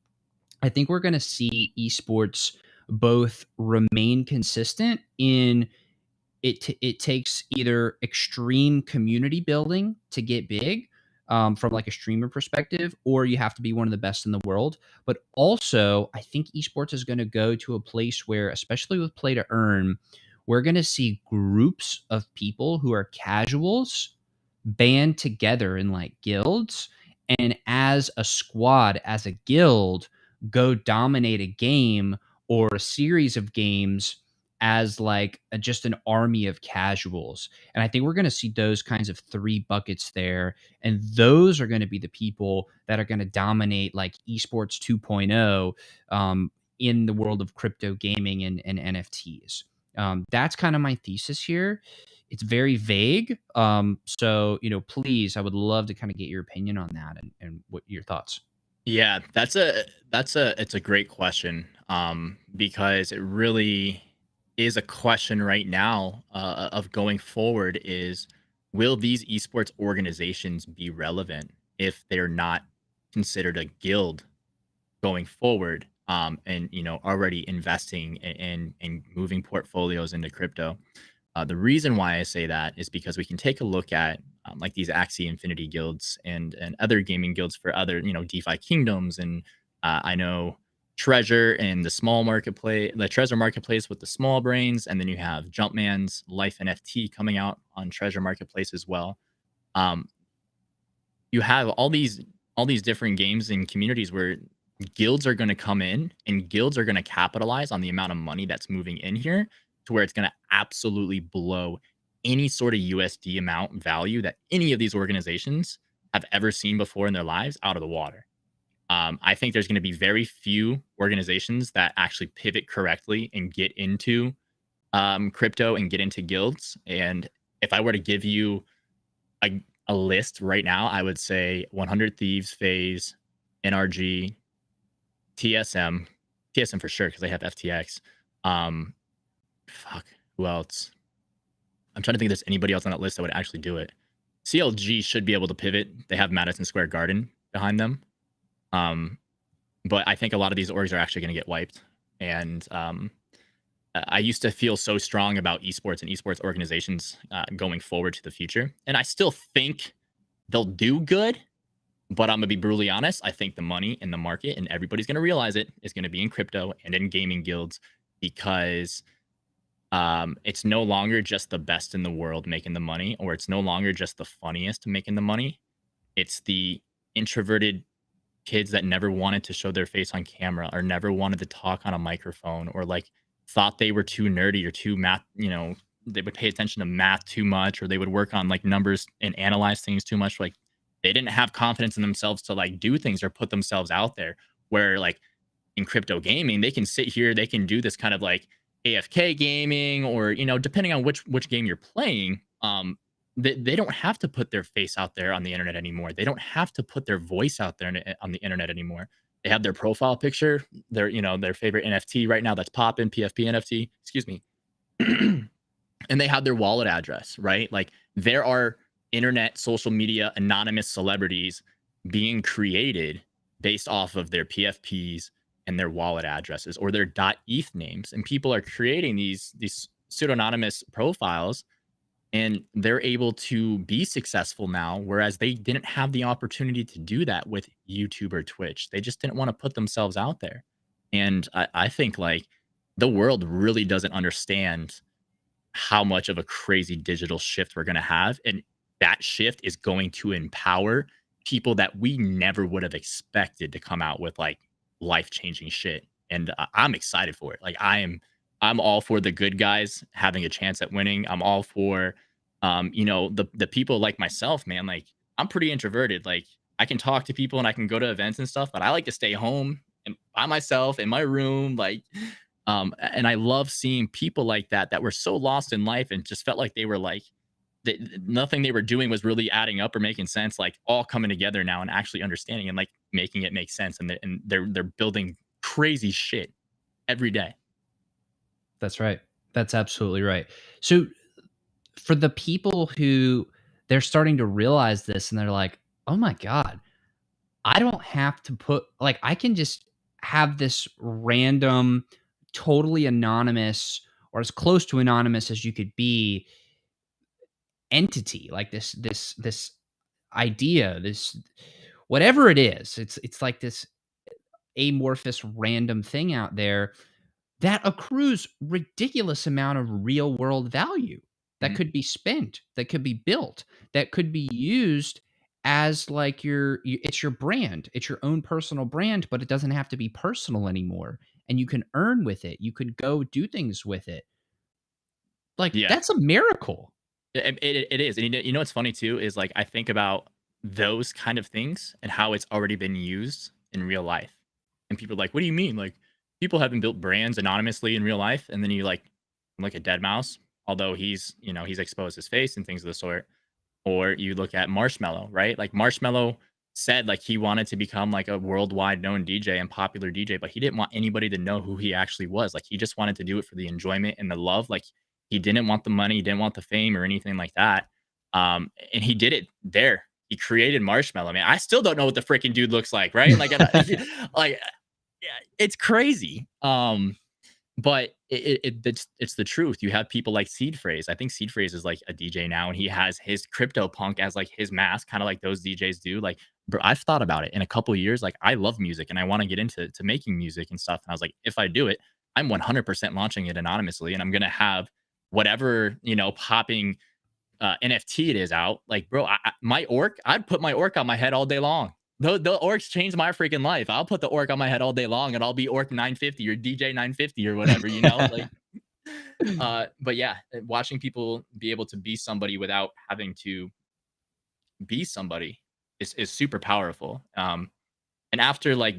I think we're going to see esports both remain consistent in it takes either extreme community building to get big from like a streamer perspective, or you have to be one of the best in the world. But also, I think esports is going to go to a place where, especially with play to earn, we're going to see groups of people who are casuals band together in like guilds, and as a squad, as a guild, go dominate a game or a series of games as like just an army of casuals. And I think we're going to see those kinds of three buckets there. And those are going to be the people that are going to dominate like esports 2.0 in the world of crypto gaming and NFTs. That's kind of my thesis here. It's very vague. So, please, I would love to kind of get your opinion on that and what your thoughts. Yeah, it's a great question. Because it really is a question right now of going forward is will these esports organizations be relevant if they're not considered a guild going forward? And already investing and moving portfolios into crypto. The reason why I say that is because we can take a look at like these Axie Infinity guilds and other gaming guilds for other DeFi kingdoms, and I know Treasure and the Treasure marketplace with the small brains, and then you have Jumpman's Life NFT coming out on Treasure marketplace as well. Um, you have all these different games and communities where guilds are going to come in and guilds are going to capitalize on the amount of money that's moving in here to where it's going to absolutely blow any sort of USD amount value that any of these organizations have ever seen before in their lives out of the water. I think there's going to be very few organizations that actually pivot correctly and get into crypto and get into guilds. And if I were to give you a list right now, I would say 100 Thieves, Phase, NRG, TSM, TSM for sure because they have FTX. Um, fuck, who else? I'm trying to think if there's anybody else on that list that would actually do it. CLG should be able to pivot. They have Madison Square Garden behind them. Um, but I think a lot of these orgs are actually going to get wiped. And I used to feel so strong about esports and esports organizations going forward to the future. And I still think they'll do good. But I'm going to be brutally honest. I think the money in the market, and everybody's going to realize it, is going to be in crypto and in gaming guilds because it's no longer just the best in the world making the money, or it's no longer just the funniest making the money. It's the introverted kids that never wanted to show their face on camera or never wanted to talk on a microphone or like thought they were too nerdy or too math, they would pay attention to math too much or they would work on like numbers and analyze things too much. Like they didn't have confidence in themselves to like do things or put themselves out there. Where like in crypto gaming, they can sit here, they can do this kind of like AFK gaming or, depending on which game you're playing, they don't have to put their face out there on the internet anymore. They don't have to put their voice out there on the internet anymore. They have their profile picture, their favorite NFT right now that's popping, PFP NFT, excuse me. And they have their wallet address, right? Like there are internet, social media, anonymous celebrities being created based off of their PFPs and their wallet addresses or their .eth names. And people are creating these pseudonymous profiles and they're able to be successful now, whereas they didn't have the opportunity to do that with YouTube or Twitch. They just didn't want to put themselves out there. And I think like the world really doesn't understand how much of a crazy digital shift we're going to have. And that shift is going to empower people that we never would have expected to come out with like life changing shit. And I'm excited for it. Like I'm all for the good guys having a chance at winning. I'm all for, the people like myself, man. Like I'm pretty introverted. Like I can talk to people and I can go to events and stuff, but I like to stay home and by myself in my room, like, and I love seeing people like that that were so lost in life and just felt like they were like nothing they were doing was really adding up or making sense, like all coming together now and actually understanding and like making it make sense, and they're building crazy shit every day. That's right. That's absolutely right. So for the people who they're starting to realize this and they're like, "Oh my god, I don't have to put like I can just have this random totally anonymous or as close to anonymous as you could be entity like this idea, this whatever it is. It's like this amorphous random thing out there that accrues ridiculous amount of real world value that Mhm. could be spent, that could be built, that could be used as like it's your brand, it's your own personal brand, but it doesn't have to be personal anymore, and you can earn with it, you could go do things with it. Like, Yeah. that's a miracle. It is. And you know what's funny too is like I think about those kind of things and how it's already been used in real life. And people are like, what do you mean? Like people haven't built brands anonymously in real life. And then you like look at Dead Mouse, although he's exposed his face and things of the sort. Or you look at Marshmello, right? Like Marshmello said like he wanted to become like a worldwide known DJ and popular DJ, but he didn't want anybody to know who he actually was. Like he just wanted to do it for the enjoyment and the love. Like he didn't want the money, he didn't want the fame or anything like that. And he did it there. He created Marshmello. Man, I still don't know what the freaking dude looks like, right? Like, like, yeah, it's crazy. But it's the truth. You have people like Seed Phrase. I think Seed Phrase is like a DJ now, and he has his crypto punk as like his mask, kind of like those DJs do. Like, bro, I've thought about it in a couple of years. Like, I love music and I want to get into making music and stuff. And I was like, if I do it, I'm 100% launching it anonymously, and I'm gonna have whatever popping NFT it is out. Like, bro, my orc, I'd put my orc on my head all day long. The orcs changed my freaking life. I'll put the orc on my head all day long, and I'll be orc 950 or DJ 950 or whatever, like. But yeah, watching people be able to be somebody without having to be somebody is super powerful. And after like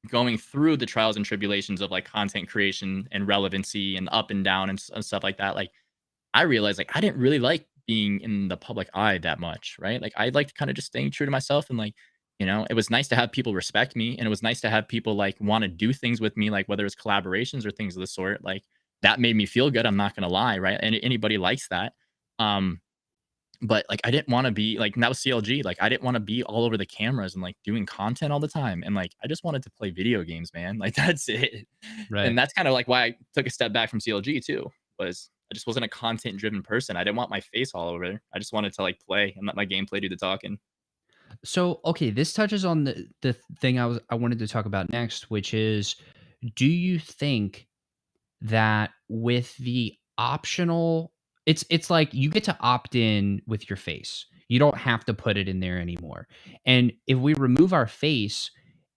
going through the trials and tribulations of like content creation and relevancy and up and down and stuff like that, like I realized like I didn't really like being in the public eye that much, right? Like I liked kind of just staying true to myself and like, it was nice to have people respect me and it was nice to have people like want to do things with me, like whether it's collaborations or things of the sort. Like that made me feel good. I'm not gonna lie, right? And anybody likes that. Um, but like I didn't want to be like, and that was CLG. Like I didn't want to be all over the cameras and like doing content all the time. And like I just wanted to play video games, man. Like that's it. Right. And that's kind of like why I took a step back from CLG too, was I just wasn't a content driven person. I didn't want my face all over there. I just wanted to like play and let my gameplay do the talking. So, okay, this touches on the thing I wanted to talk about next, which is, do you think that with the optional, it's like you get to opt in with your face. You don't have to put it in there anymore. And if we remove our face,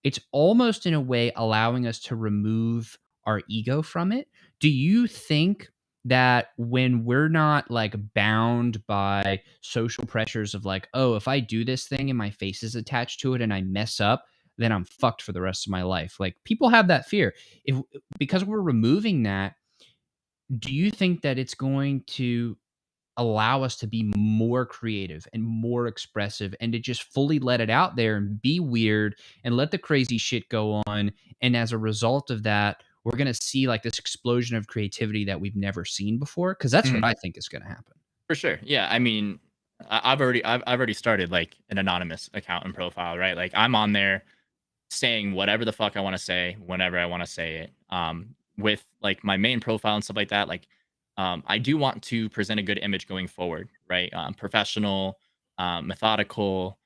it's almost in a way allowing us to remove our ego from it. Do you think that when we're not like bound by social pressures of like, oh, if I do this thing and my face is attached to it and I mess up, then I'm fucked for the rest of my life. Like people have that fear. If because we're removing that, do you think that it's going to allow us to be more creative and more expressive and to just fully let it out there and be weird and let the crazy shit go on? And as a result of that, we're going to see like this explosion of creativity that we've never seen before. Cause that's what Mhm. I think is going to happen. For sure. Yeah. I mean, I've already started like an anonymous account and profile, right? Like I'm on there saying whatever the fuck I want to say whenever I want to say it. With like my main profile and stuff like that, like I do want to present a good image going forward, right? Professional, methodical.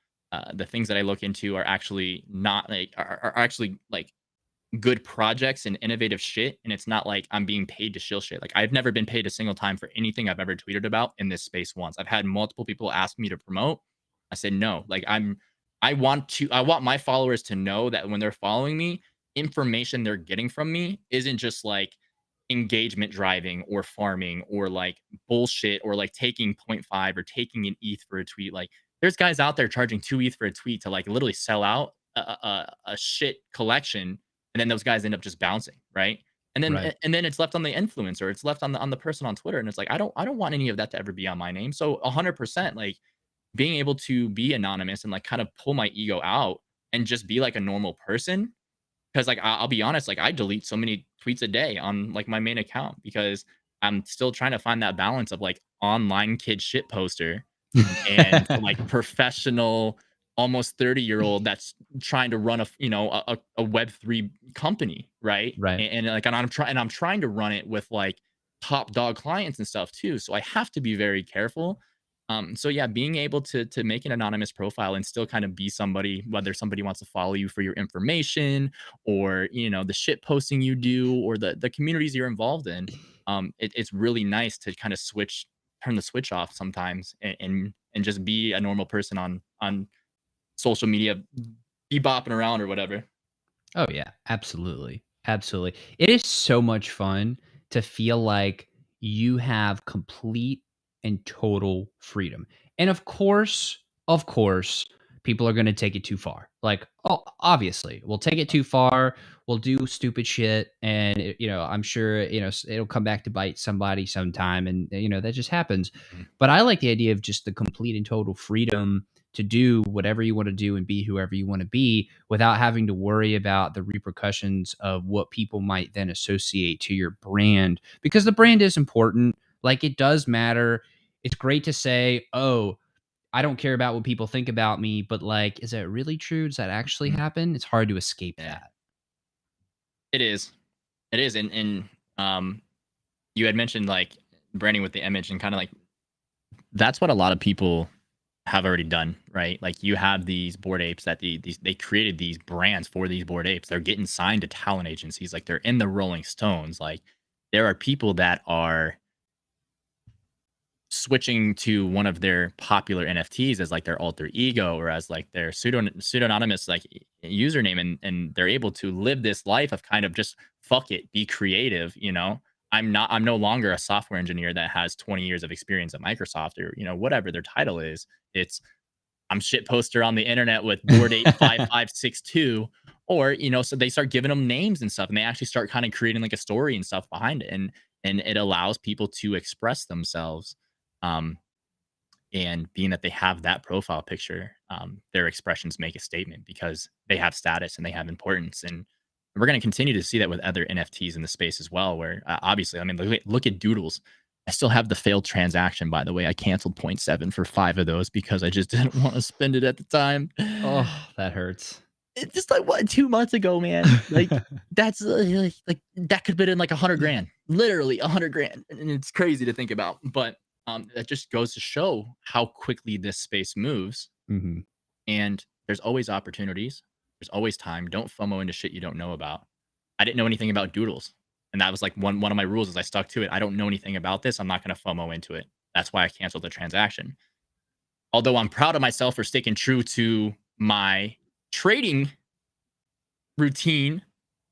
The things that I look into are actually not like are actually like good projects and innovative shit. And it's not like I'm being paid to shill shit. Like I've never been paid a single time for anything I've ever tweeted about in this space once. I've had multiple people ask me to promote. I said no. Like I want my followers to know that when they're following me, information they're getting from me isn't just like engagement driving or farming or like bullshit or like taking point 0.5 or taking an ETH for a tweet. Like there's guys out there charging 2 ETH for a tweet to like literally sell out a shit collection, and then those guys end up just bouncing, right? Right. And then it's left on the influencer, it's left on the person on Twitter, and it's like I don't want any of that to ever be on my name. So 100%, like being able to be anonymous and like kind of pull my ego out and just be like a normal person. Because like I'll be honest, like I delete so many tweets a day on like my main account because I'm still trying to find that balance of like online kid shit poster and like professional almost 30-year-old that's trying to run a web3 company, right? Right. And I'm trying to run it with like top dog clients and stuff too, so I have to be very careful. So yeah, being able to make an anonymous profile and still kind of be somebody, whether somebody wants to follow you for your information or the shit posting you do or the communities you're involved in. It's really nice to kind of turn the switch off sometimes and just be a normal person on social media, be bopping around or whatever. Oh yeah, absolutely. Absolutely. It is so much fun to feel like you have complete and total freedom. And of course, people are going to take it too far. Like, oh, obviously, we'll take it too far. We'll do stupid shit and I'm sure, it'll come back to bite somebody sometime and that just happens. Mhm. But I like the idea of just the complete and total freedom to do whatever you want to do and be whoever you want to be without having to worry about the repercussions of what people might then associate to your brand, because the brand is important. Like, it does matter. It's great to say, "Oh, I don't care about what people think about me," but like, is that really true? Does that actually Mhm. happen? It's hard to escape Yeah, that. it is. It is. And you had mentioned like branding with the image and kind of like that's what a lot of people have already done, right? Like you have these board apes that they created these brands for these board apes. They're getting signed to talent agencies, like they're in the Rolling Stones. Like there are people that are switching to one of their popular NFTs as like their alter ego or as like their pseudonymous like username, and they're able to live this life of kind of just fuck it, be creative. I'm no longer a software engineer that has 20 years of experience at Microsoft or whatever their title is. It's I'm shit poster on the internet with board 85562, or so they start giving them names and stuff, and they actually start kind of creating like a story and stuff behind it, and it allows people to express themselves. um and being that they have that profile picture, their expressions make a statement because they have status and they have importance. And we're going to continue to see that with other NFTs in the space as well, where obviously, I mean, look at Doodles. I still have the failed transaction, by the way. I canceled point 0.7 for 5 of those because I just didn't want to spend it at the time. Oh, that hurts. It's just like what 2 months ago, man. Like that's like that could have been in like 100 grand, literally 100 grand, and it's crazy to think about. But that just goes to show how quickly this space moves, Mhm. and there's always opportunities. There's always time. Don't FOMO into shit you don't know about. I didn't know anything about Doodles, and that was like one of my rules. Is I stuck to it. I don't know anything about this. I'm not going to FOMO into it. That's why I canceled the transaction. Although I'm proud of myself for sticking true to my trading routine,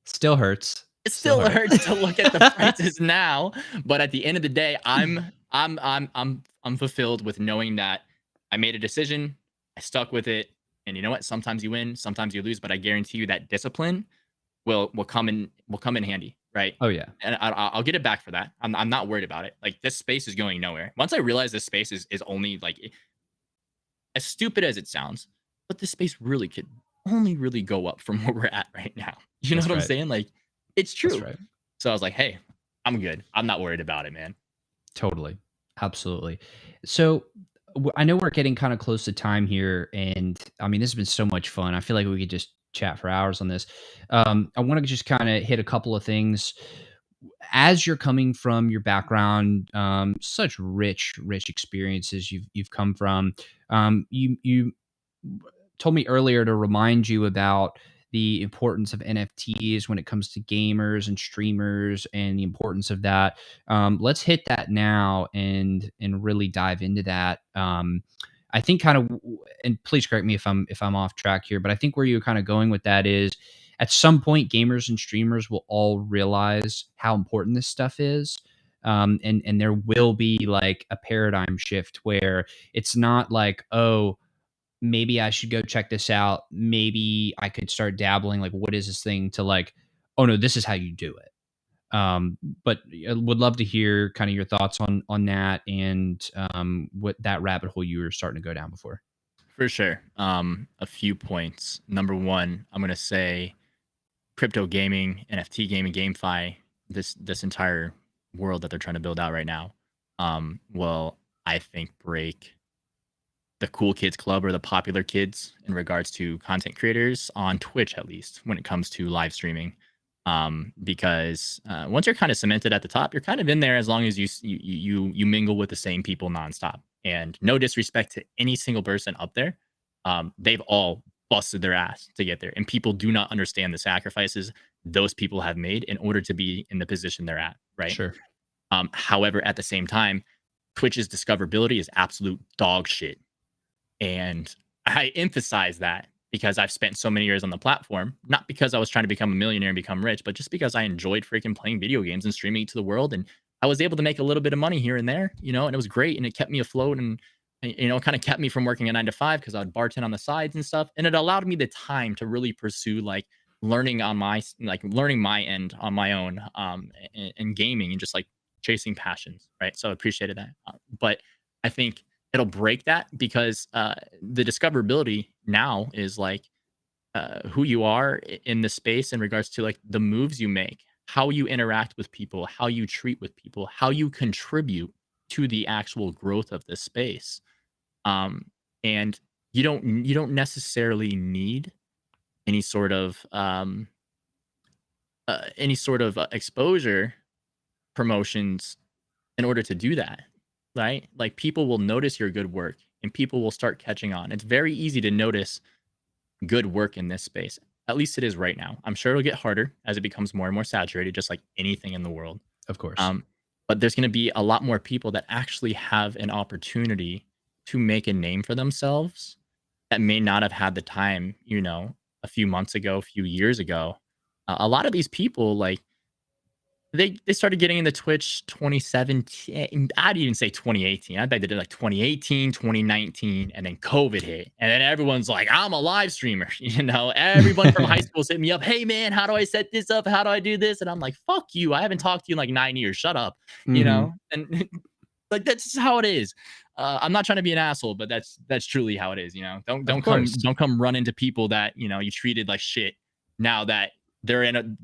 Still hurts. it Still still hurt. hurts to look at the prices now. But at the end of the day, I'm fulfilled with knowing that I made a decision, I stuck with it, and you know what? Sometimes you win, sometimes you lose, but I guarantee you that discipline will come in handy, right? Oh, yeah. And I'll get it back for that. I'm not worried about it. Like this space is going nowhere. Once I realize this space is only like as stupid as it sounds, but this space really could only really go up from where we're at right now. You know That's what I'm right. saying? Like, it's That's true. right. So I was like, hey, I'm good. I'm not worried about it, man. Totally. Absolutely. So I know we're getting kind of close to time here. And I mean, this has been so much fun. I feel like we could just chat for hours on this. I want to just kind of hit a couple of things. As you're coming from your background, such rich experiences you've come from. You told me earlier to remind you about the importance of NFTs when it comes to gamers and streamers and the importance of that. Let's hit that now and really dive into that. I think kind of, and please correct me if I'm off track here, but I think where you're kind of going with that is at some point gamers and streamers will all realize how important this stuff is. And there will be like a paradigm shift where it's not like, oh, maybe I should go check this out. Maybe I could start dabbling. Like, what is this thing to like, oh no, this is how you do it. But I would love to hear kind of your thoughts on that and what that rabbit hole you were starting to go down before. For sure. A few points. Number one, I'm gonna say crypto gaming, NFT gaming, GameFi, this entire world that they're trying to build out right now, will I think break the cool kids club or the popular kids in regards to content creators on Twitch, at least when it comes to live streaming. Because once you're kind of cemented at the top, you're kind of in there as long as you mingle with the same people nonstop. And no disrespect to any single person up there, they've all busted their ass to get there, and people do not understand the sacrifices those people have made in order to be in the position they're at. Right. Sure. However, at the same time, Twitch's discoverability is absolute dog shit. And I emphasize that because I've spent so many years on the platform, not because I was trying to become a millionaire and become rich, but just because I enjoyed freaking playing video games and streaming it to the world. And I was able to make a little bit of money here and there, and it was great. And it kept me afloat and, it kind of kept me from working a 9 to 5 because I would bartend on the sides and stuff. And it allowed me the time to really pursue like learning my end on my own, and gaming and just like chasing passions. Right. So I appreciated that. But I think it'll break that because the discoverability now is like who you are in the space in regards to like the moves you make, how you interact with people, how you treat with people, how you contribute to the actual growth of this space. And you don't necessarily need any sort of exposure promotions in order to do that, right? Like people will notice your good work and people will start catching on. It's very easy to notice good work in this space. At least it is right now. I'm sure it'll get harder as it becomes more and more saturated, just like anything in the world. Of course. But there's going to be a lot more people that actually have an opportunity to make a name for themselves that may not have had the time, a few months ago, a few years ago. A lot of these people, like, they started getting into Twitch 2017. I'd even say 2018. I bet they did like 2018, 2019, and then COVID hit. And then everyone's like, I'm a live streamer. Everyone from high school hit me up. Hey, man, how do I set this up? How do I do this? And I'm like, fuck you. I haven't talked to you in like 9 years. Shut up. And like, that's just how it is. I'm not trying to be an asshole, but that's truly how it is. Don't come run into people that, you treated like shit now that they're in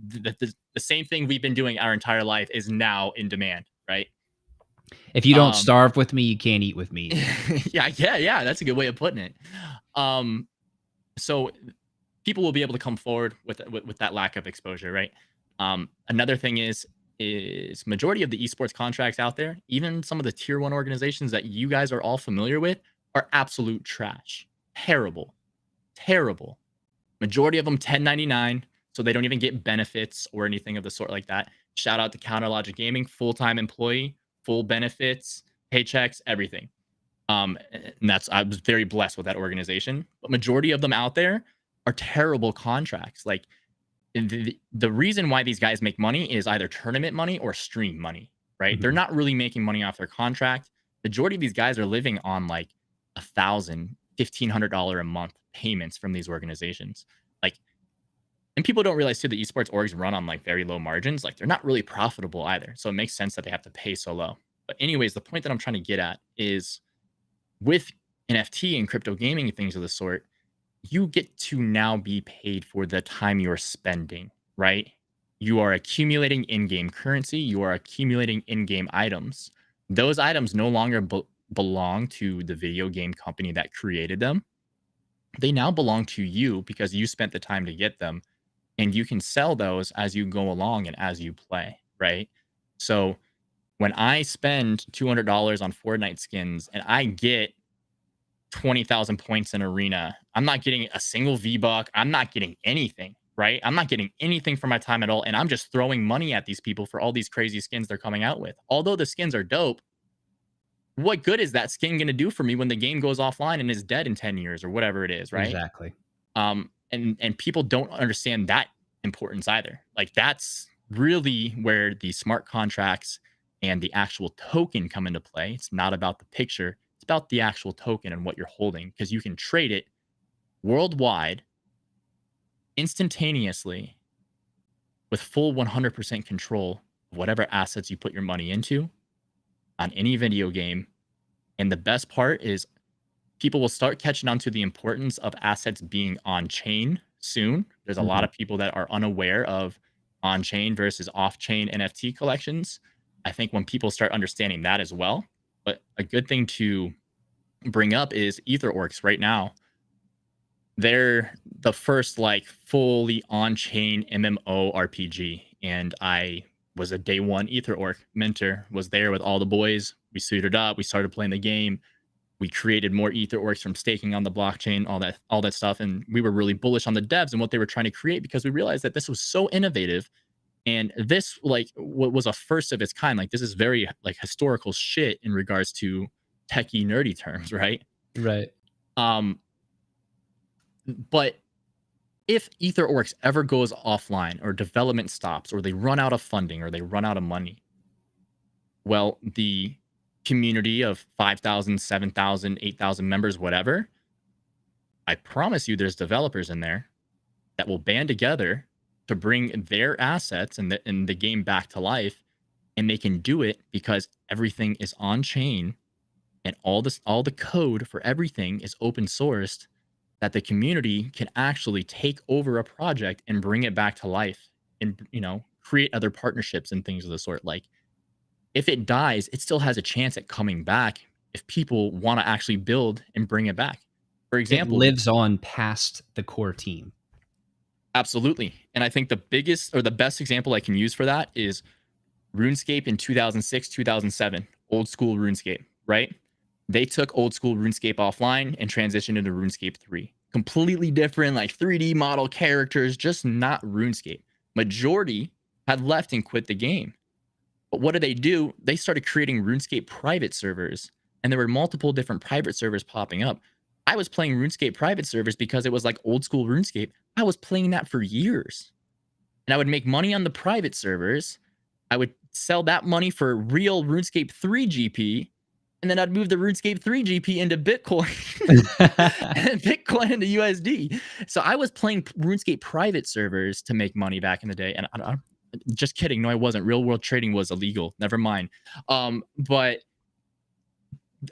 the same thing we've been doing our entire life is now in demand, right? If you don't starve with me, you can't eat with me. Yeah. That's a good way of putting it. So people will be able to come forward with that lack of exposure, right? Another thing is majority of the esports contracts out there, even some of the tier 1 organizations that you guys are all familiar with, are absolute trash. Terrible. Majority of them 1099. So they don't even get benefits or anything of the sort like that. Shout out to Counterlogic Gaming, full-time employee, full benefits, paychecks, everything. And I was very blessed with that organization. But majority of them out there are terrible contracts. Like the reason why these guys make money is either tournament money or stream money, right? Mm-hmm. They're not really making money off their contract. Majority of these guys are living on like $1,000, $1,500 a month payments from these organizations. And people don't realize too that esports orgs run on like very low margins. Like they're not really profitable either. So it makes sense that they have to pay so low. But anyways, the point that I'm trying to get at is with NFT and crypto gaming and things of the sort, you get to now be paid for the time you're spending, right? You are accumulating in-game currency. You are accumulating in-game items. Those items no longer belong to the video game company that created them. They now belong to you because you spent the time to get them. And you can sell those as you go along and as you play, right? So when I spend $200 on Fortnite skins and I get 20,000 points in arena, I'm not getting a single V-Buck. I'm not getting anything, right? I'm not getting anything for my time at all. And I'm just throwing money at these people for all these crazy skins they're coming out with. Although the skins are dope, what good is that skin going to do for me when the game goes offline and is dead in 10 years or whatever it is, right? Exactly. And people don't understand that importance either. Like that's really where the smart contracts and the actual token come into play. It's not about the picture. It's about the actual token and what you're holding, because you can trade it worldwide instantaneously with full 100% control of whatever assets you put your money into on any video game. And the best part is people will start catching on to the importance of assets being on chain soon. There's a lot Mhm. of people that are unaware of on chain versus off chain NFT collections. I think when people start understanding that as well, but a good thing to bring up is EtherOrcs right now. They're the first like fully on chain MMO RPG. And I was a day one EtherOrc mentor, was there with all the boys. We suited up, we started playing the game, we created more EtherOrcs from staking on the blockchain, all that stuff. And we were really bullish on the devs and what they were trying to create, because we realized that this was so innovative. And this like what was a first of its kind. Like this is very like historical shit in regards to techie nerdy terms, right? Right. Um, but if EtherOrcs ever goes offline or development stops or they run out of funding or they run out of money, well, the community of 5,000, 7,000, 8,000 members, whatever, I promise you there's developers in there that will band together to bring their assets and the game back to life. And they can do it because everything is on chain and all the code for everything is open sourced, that the community can actually take over a project and bring it back to life and create other partnerships and things of the sort. Like if it dies, it still has a chance at coming back if people want to actually build and bring it back. For It example, lives on past the core team. absolutely. And I think the biggest or the best example I can use for that is RuneScape in 2006, 2007, old school RuneScape, right? They took old school RuneScape offline and transitioned into RuneScape 3. Completely different, like 3D model characters, just not RuneScape. Majority had left and quit the game. But what did they do? They started creating RuneScape private servers, and there were multiple different private servers popping up. I was playing RuneScape private servers because it was like old school RuneScape. I was playing that for years. And I would make money on the private servers. I would sell that money for real RuneScape 3 GP, and then I'd move the RuneScape 3 GP into Bitcoin and Bitcoin into USD. So I was playing RuneScape private servers to make money back in the day. And I'm just kidding. No, I wasn't. Real world trading was illegal. Never mind. But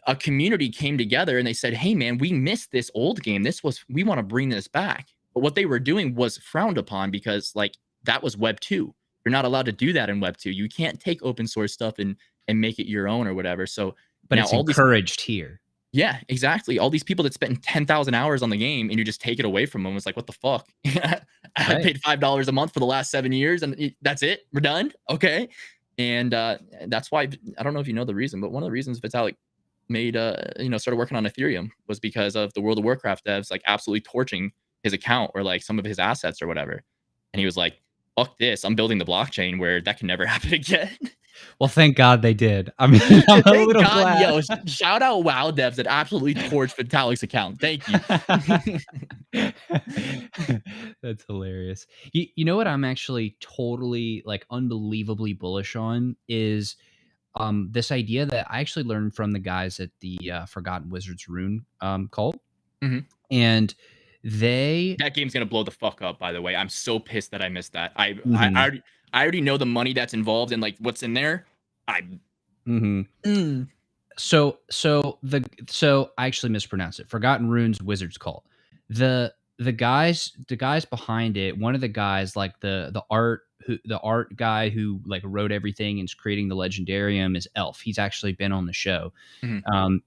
a community came together and they said, hey man, we missed this old game. We want to bring this back. But what they were doing was frowned upon because like that was Web 2. You're not allowed to do that in Web 2. You can't take open source stuff and make it your own or whatever. So But now it's all these, encouraged here. yeah, exactly. All these people that spent 10,000 hours on the game and you just take it away from them. It's like, what the fuck? I Right. paid $5 a month for the last 7 years and that's it. We're done. Okay. And that's why, I don't know if you know the reason, but one of the reasons Vitalik made started working on Ethereum was because of the World of Warcraft devs like absolutely torching his account or like some of his assets or whatever. And he was like, fuck this, I'm building the blockchain where that can never happen again. Well, thank God they did. I mean, I'm a Thank little God, glad. yo, shout out WoW devs that absolutely torched Vitalik's account. Thank you. That's hilarious. You know what I'm actually totally like unbelievably bullish on is this idea that I actually learned from the guys at the Forgotten Wizards Rune cult. Mhm. And they That game's gonna blow the fuck up, by the way. I'm so pissed that I missed that. Mhm. I already know the money that's involved and like what's in there. I Mhm. mm. So I actually mispronounced it. Forgotten Runes Wizards Cult. The guys behind it, one of the guys like the art guy who like wrote everything and is creating the legendarium is Elf. He's actually been on the show. Mhm.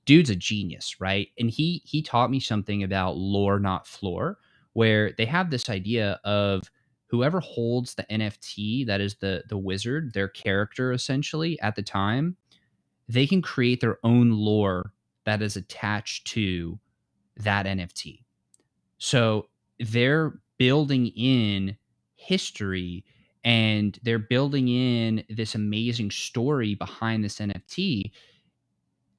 Dude's a genius, right? And he taught me something about lore not floor, where they have this idea of whoever holds the NFT, that is the wizard, their character essentially at the time, they can create their own lore that is attached to that NFT. So they're building in history and they're building in this amazing story behind this NFT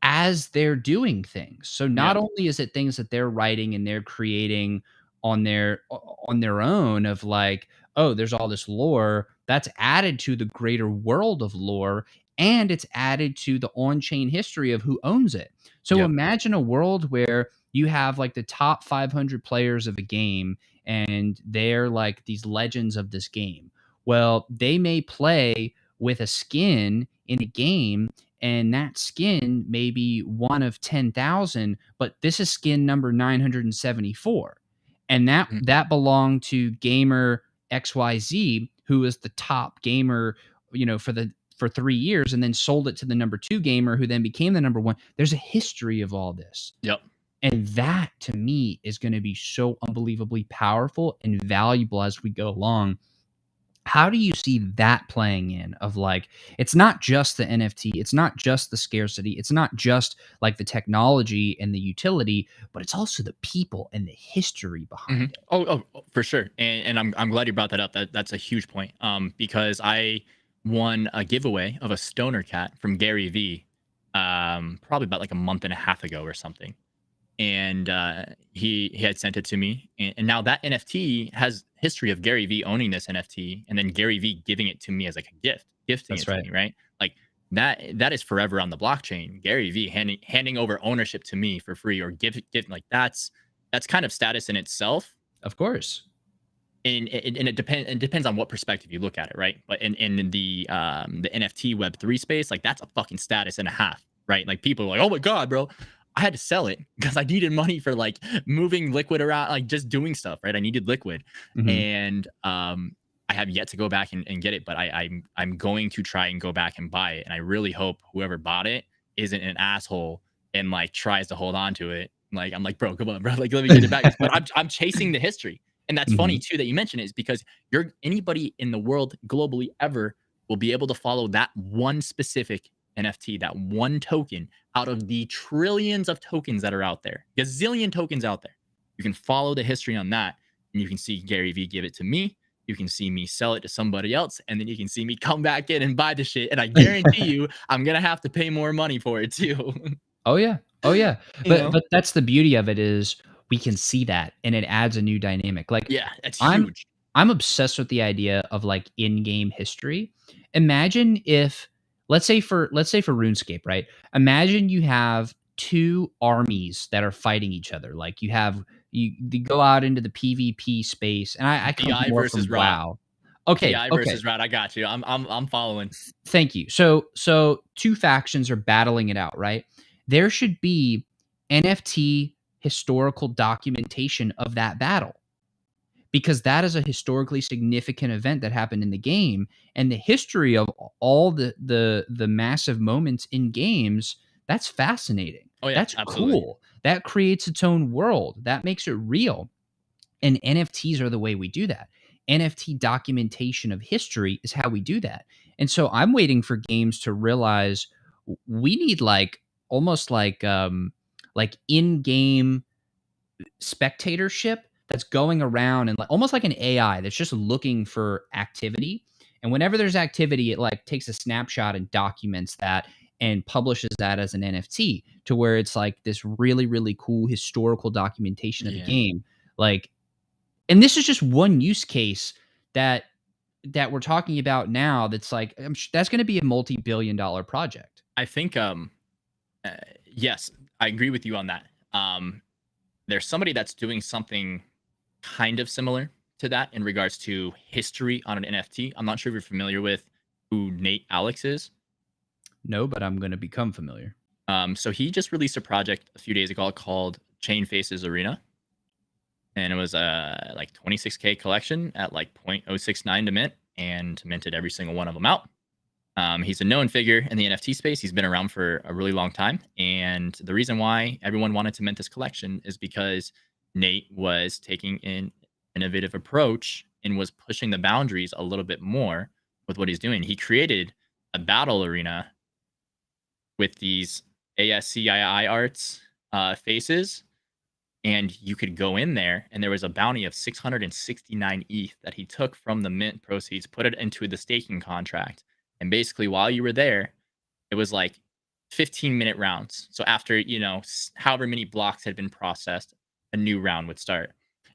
as they're doing things. So not Yeah. only is it things that they're writing and they're creating on their own of like, oh, there's all this lore that's added to the greater world of lore, and it's added to the on-chain history of who owns it. So Yep. imagine a world where you have like the top 500 players of a game, and they're like these legends of this game. Well, they may play with a skin in a game, and that skin may be one of 10,000, but this is skin number 974. And Mhm. that belonged to gamer XYZ, who is the top gamer, for 3 years, and then sold it to the number two gamer, who then became the number one. There's a history of all this. Yep. And that to me is going to be so unbelievably powerful and valuable as we go along. How do you see that playing in of like, it's not just the NFT, it's not just the scarcity, it's not just like the technology and the utility, but it's also the people and the history behind it. Oh, for sure. And I'm glad you brought that up. That's a huge point. Because I won a giveaway of a stoner cat from Gary V. Probably about like a month and a half ago or something. And he had sent it to me, and now that NFT has history of Gary V owning this NFT, and then Gary V giving it to me as like a gift, gifting That's it to right. me, right? Like that is forever on the blockchain. Gary V handing over ownership to me for free, or give like that's kind of status in itself. Of course. And it depends on what perspective you look at it, right? But in the NFT Web3 space, like that's a fucking status and a half, right? Like people are like, oh my god, bro, I had to sell it because I needed money for like moving liquid around, like just doing stuff, right? I needed liquid, Mhm. and I have yet to go back and get it, but I'm going to try and go back and buy it, and I really hope whoever bought it isn't an asshole and like tries to hold on to it. Like I'm like, bro, come on, bro, like let me get it back. But I'm chasing the history. And that's funny Mhm. too that you mention it, is because you're anybody in the world globally ever will be able to follow that one specific NFT, that one token out of the trillions of tokens that are out there, gazillion tokens out there. You can follow the history on that, and you can see Gary V give it to me. You can see me sell it to somebody else, and then you can see me come back in and buy the shit. And I guarantee you, I'm gonna have to pay more money for it too. Oh yeah. Oh yeah. you But know? but that's the beauty of it, is we can see that, and it adds a new dynamic. Like Yeah, that's I'm huge. I'm obsessed with the idea of like in-game history. Imagine if, let's say for RuneScape, right? Imagine you have two armies that are fighting each other. Like you go out into the PvP space, and I come BI more versus from Rot. WoW. Okay, PI okay. versus Rot. I got you. I'm following. Thank you. So two factions are battling it out, right? There should be NFT historical documentation of that battle, because that is a historically significant event that happened in the game, and the history of all the massive moments in games. That's fascinating. Oh yeah, That's absolutely. cool. That creates its own world. That makes it real. And NFTs are the way we do that. NFT documentation of history is how we do that. And so I'm waiting for games to realize we need like almost like in-game spectatorship that's going around, and like almost like an AI that's just looking for activity. And whenever there's activity, it like takes a snapshot and documents that and publishes that as an NFT, to where it's like this really, really cool historical documentation of the Yeah. game. Like, and this is just one use case that we're talking about now. That's like that's going to be a multi-billion-dollar project. I think uh, yes, I agree with you on that. There's somebody that's doing something kind of similar to that in regards to history on an NFT. I'm not sure if you're familiar with who Nate Alex is. No, but I'm going to become familiar. So he just released a project a few days ago called Chain Faces Arena, and it was a like 26K collection at like 0.069 to mint, and minted every single one of them out. He's a known figure in the NFT space. He's been around for a really long time. And the reason why everyone wanted to mint this collection is because Nate was taking an innovative approach and was pushing the boundaries a little bit more with what he's doing. He created a battle arena with these ASCII arts faces, and you could go in there, and there was a bounty of 669 ETH that he took from the mint proceeds, put it into the staking contract, and basically while you were there, it was like 15-minute rounds. So after however many blocks had been processed, a new round would start,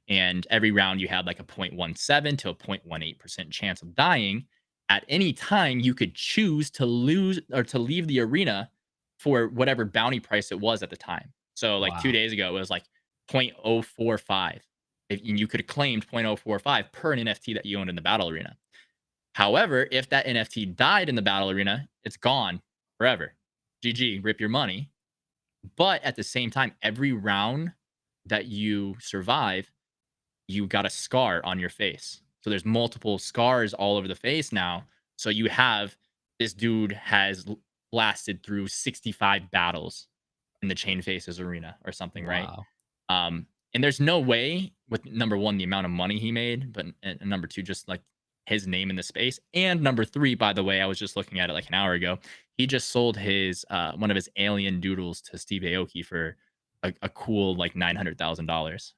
and every round you had like a 0.17 to a 0.18% chance of dying. at any time you could choose to lose or to leave the arena for whatever bounty price it was at the time. So like 2 Wow. days ago, it was like 0.045. If you could have claimed 0.045 per an NFT that you owned in the battle arena. However, if that NFT died in the battle arena, it's gone forever. GG, rip your money. But at the same time, every round that you survive, you got a scar on your face. So there's multiple scars all over the face now. So you have this dude has lasted through 65 battles in the Chain Faces arena or something, right? Wow. And there's no way with number one, the amount of money he made, but and number two, just like his name in the space. And number three, by the way, I was just looking at it like an hour ago. He just sold his one of his alien doodles to Steve Aoki for a cool like $900,000.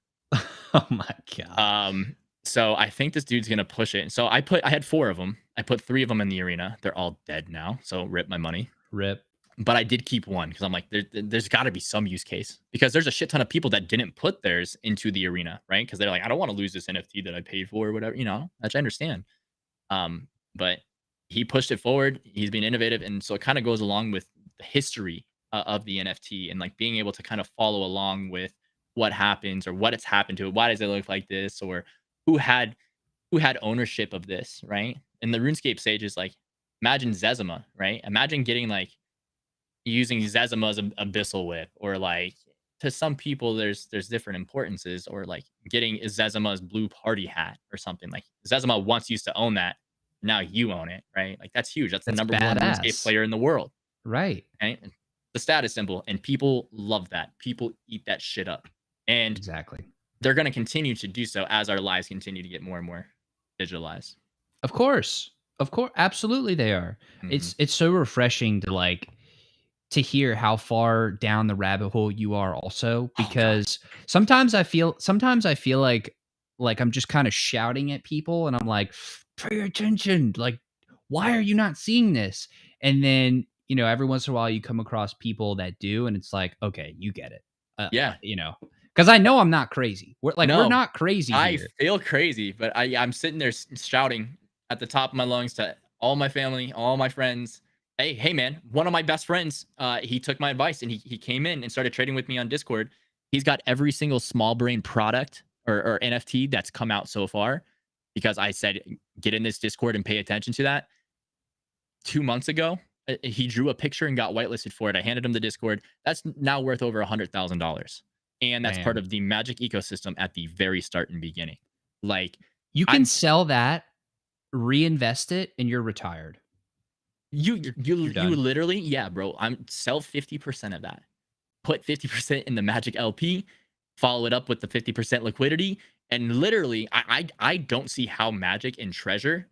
Oh my god. So I think this dude's gonna push it. So I had four of them. I put three of them in the arena. They're all dead now. So rip my money. Rip. But I did keep one because I'm like, there's got to be some use case because there's a shit ton of people that didn't put theirs into the arena, right? Because they're like, I don't want to lose this NFT that I paid for or whatever, which I understand. But he pushed it forward. He's been innovative, and so it kind of goes along with the history of the NFT and like being able to kind of follow along with what happens or what it's happened to it. Why does it look like this? Or who had ownership of this, right? And the RuneScape stage is like, imagine Zezima, right? Imagine getting like using Zezima's abyssal whip, or like to some people there's different importances, or like getting Zezima's blue party hat or something. Like Zezima once used to own that, now you own it, right? Like that's huge. That's the That's number one RuneScape badass. player in the world, Right. right? And the status symbol, and people love that. People eat that shit up, and Exactly. they're going to continue to do so as our lives continue to get more and more digitalized. Of course. Of course. Absolutely they are. Mhm. It's so refreshing to hear how far down the rabbit hole you are also, Oh god. because sometimes I feel like I'm just kind of shouting at people and I'm like, pay attention, like why are you not seeing this? And then, every once in a while you come across people that do, and it's like, okay, you get it. Yeah. Cuz I know I'm not crazy. We're No, not crazy I here. feel crazy, but I'm sitting there shouting at the top of my lungs to all my family, all my friends. Hey, man! One of my best friends, he took my advice and he came in and started trading with me on Discord. He's got every single small brain product or NFT that's come out so far because I said get in this Discord and pay attention to that. 2 months ago, he drew a picture and got whitelisted for it. I handed him the Discord. That's now worth over $100,000, and that's part Man, of the Magic ecosystem at the very start and beginning. Like you can I'm sell that, reinvest it, and you're retired. you You're you you're you done. literally, yeah, bro. I'm sell 50% of that. Put 50% in the Magic LP, follow it up with the 50% liquidity, and literally, I don't see how Magic and Treasure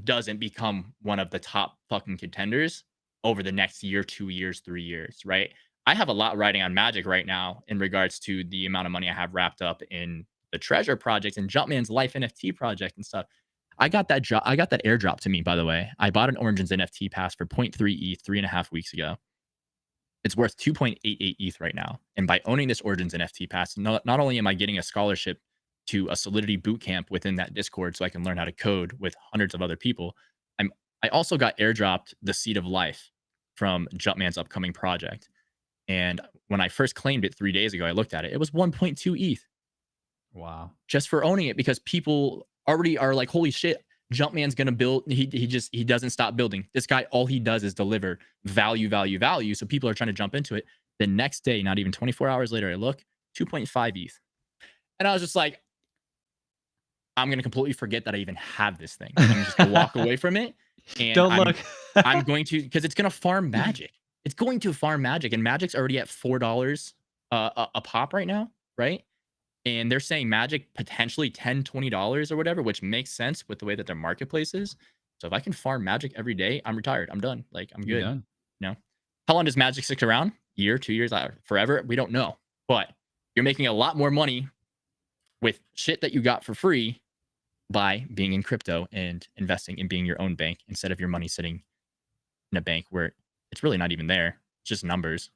doesn't become one of the top fucking contenders over the next year, 2 years, 3 years, right? I have a lot riding on Magic right now in regards to the amount of money I have wrapped up in the Treasure projects and Jumpman's Life NFT project and stuff. I got that airdrop to me, by the way. I bought an Origins NFT pass for 0.3 ETH 3.5 weeks ago. It's worth 2.88 ETH right now. And by owning this Origins NFT pass, not only am I getting a scholarship to a Solidity bootcamp within that Discord so I can learn how to code with hundreds of other people, I also got airdropped the Seed of Life from Jumpman's upcoming project. And when I first claimed it 3 days ago, I looked at it. It was 1.2 ETH Wow. just for owning it because people already are like, holy shit, Jumpman's gonna build. He doesn't stop building. This guy, all he does is deliver value, value, value. So people are trying to jump into it. The next day, not even 24 hours later, I look 2.5 ETH. And I was just like, I'm gonna completely forget that I even have this thing. I'm just gonna walk away from it. And Don't look. I'm going to, because it's gonna farm magic. It's going to farm magic, and magic's already at $4 a pop right now, right? And they're saying magic potentially $10, $20 or whatever, which makes sense with the way that their marketplace is. So if I can farm magic every day, I'm retired. I'm done. Like I'm You're good. done. How long does magic stick around? Year, 2 years, forever? We don't know. But you're making a lot more money with shit that you got for free by being in crypto and investing and being your own bank instead of your money sitting in a bank where it's really not even there. It's just numbers.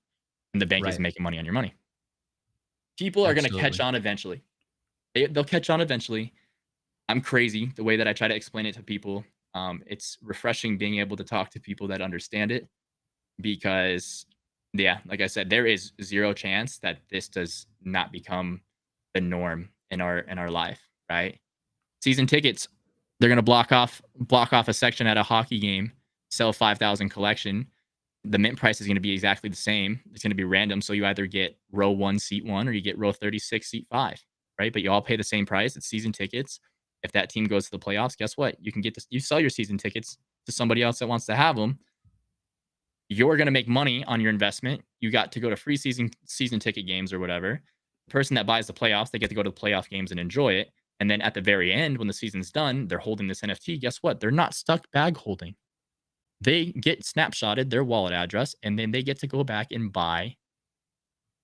And the bank is Right. making money on your money. People are going to catch Absolutely. on eventually. They'll catch on eventually. I'm crazy the way that I try to explain it to people. It's refreshing being able to talk to people that understand it because, yeah, like I said, there is zero chance that this does not become the norm in our life, right? Season tickets, they're gonna block off a section at a hockey game, sell 5,000 collection. The mint price is gonna be exactly the same. It's gonna be random, so you either get row 1, seat 1, or you get row 36, seat 5, right? But you all pay the same price. It's season tickets. If that team goes to the playoffs, guess what? You can get this. You sell your season tickets to somebody else that wants to have them. You're going to make money on your investment. You got to go to free season ticket games or whatever. The person that buys the playoffs, they get to go to the playoff games and enjoy it. And then at the very end, when the season's done, they're holding this NFT. Guess what? They're not stuck bag holding. They get snapshotted their wallet address, and then they get to go back and buy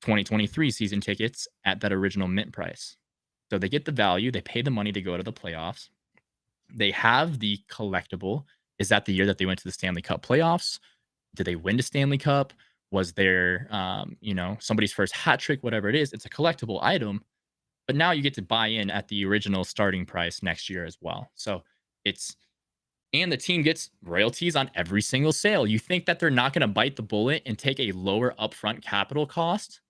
2023 season tickets at that original mint price. So they get the value, they pay the money to go to the playoffs. They have the collectible. Is that the year that they went to the Stanley Cup playoffs? Did they win the Stanley Cup? Was there, somebody's first hat trick? Whatever it is, it's a collectible item. But now you get to buy in at the original starting price next year as well. So it's and the team gets royalties on every single sale. You think that they're not going to bite the bullet and take a lower upfront capital cost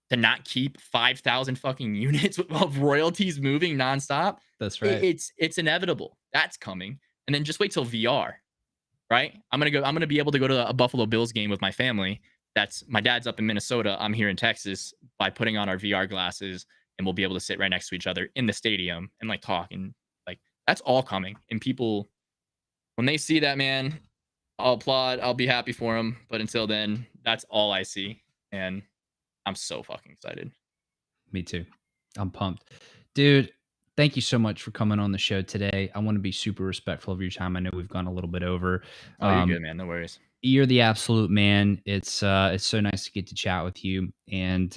to not keep 5,000 fucking units of royalties moving nonstop? That's right. It's inevitable. That's coming. And then just wait till VR. Right? I'm gonna be able to go to a Buffalo Bills game with my family. That's my dad's up in Minnesota. I'm here in Texas by putting on our VR glasses, and we'll be able to sit right next to each other in the stadium and like talk and like that's all coming. And people, when they see that, man, I'll applaud. I'll be happy for them. But until then, that's all I see, and I'm so fucking excited. Me too. I'm pumped. Dude, thank you so much for coming on the show today. I want to be super respectful of your time. I know we've gone a little bit over. Oh, you're good, man. No worries. You're the absolute man. It's so nice to get to chat with you. And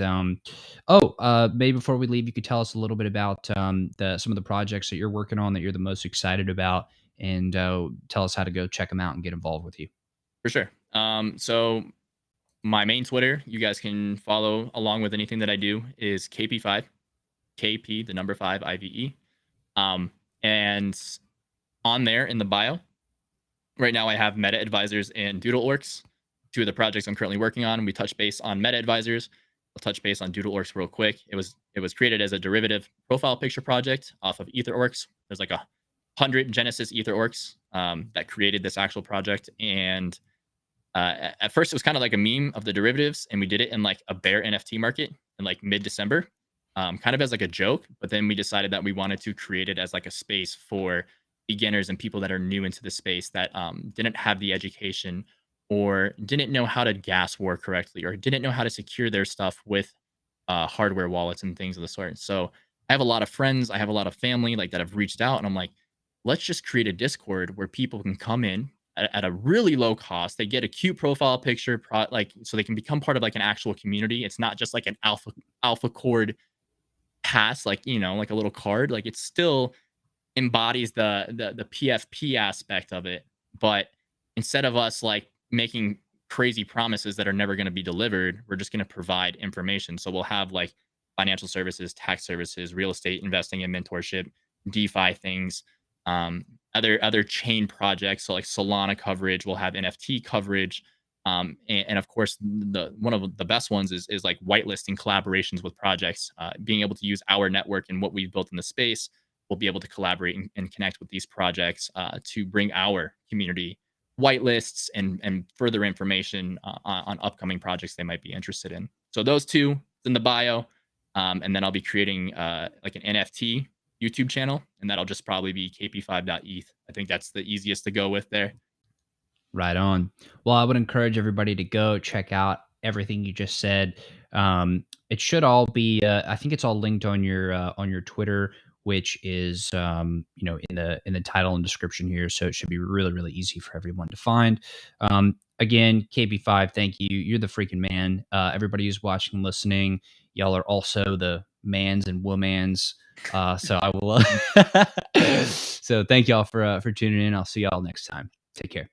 maybe before we leave, you could tell us a little bit about some of the projects that you're working on that you're the most excited about, and tell us how to go check them out and get involved with you. For sure. So my main Twitter, you guys can follow along with anything that I do, is KP5, KP, the number 5, IVE. And on there in the bio, right now I have Meta Advisors and Doodle Orcs, two of the projects I'm currently working on. We touch base on Meta Advisors. I'll touch base on Doodle Orcs real quick. It was created as a derivative profile picture project off of Ether Orcs. There's like 100 Genesis Ether Orcs that created this actual project. And at first it was kind of like a meme of the derivatives, and we did it in like a bear NFT market in like mid-December, kind of as like a joke. But then we decided that we wanted to create it as like a space for beginners and people that are new into the space that didn't have the education or didn't know how to gas war correctly or didn't know how to secure their stuff with hardware wallets and things of the sort. So I have a lot of friends, I have a lot of family like that have reached out, and I'm like, let's just create a Discord where people can come in at a really low cost. They get a cute profile picture, so they can become part of like an actual community. It's not just like an alpha cord pass, like like a little card. Like it still embodies the PFP aspect of it, but instead of us like making crazy promises that are never going to be delivered, we're just going to provide information. So we'll have like financial services, tax services, real estate investing and mentorship, DeFi things, other chain projects. So like Solana coverage, we'll have NFT coverage. And of course, one of the best ones is like whitelisting collaborations with projects, being able to use our network and what we've built in the space. We'll be able to collaborate and connect with these projects to bring our community whitelists and further information on upcoming projects they might be interested in. So those two in the bio, and then I'll be creating like an NFT YouTube channel, and that'll just probably be kp5.eth. I think that's the easiest to go with there. Right on. Well, I would encourage everybody to go check out everything you just said. It should all be. I think it's all linked on your Twitter, which is in the title and description here. So it should be really, really easy for everyone to find. Again, KB5, thank you. You're the freaking man. Everybody who's watching and listening, y'all are also the mans and womans. So I will. So thank y'all for tuning in. I'll see y'all next time. Take care.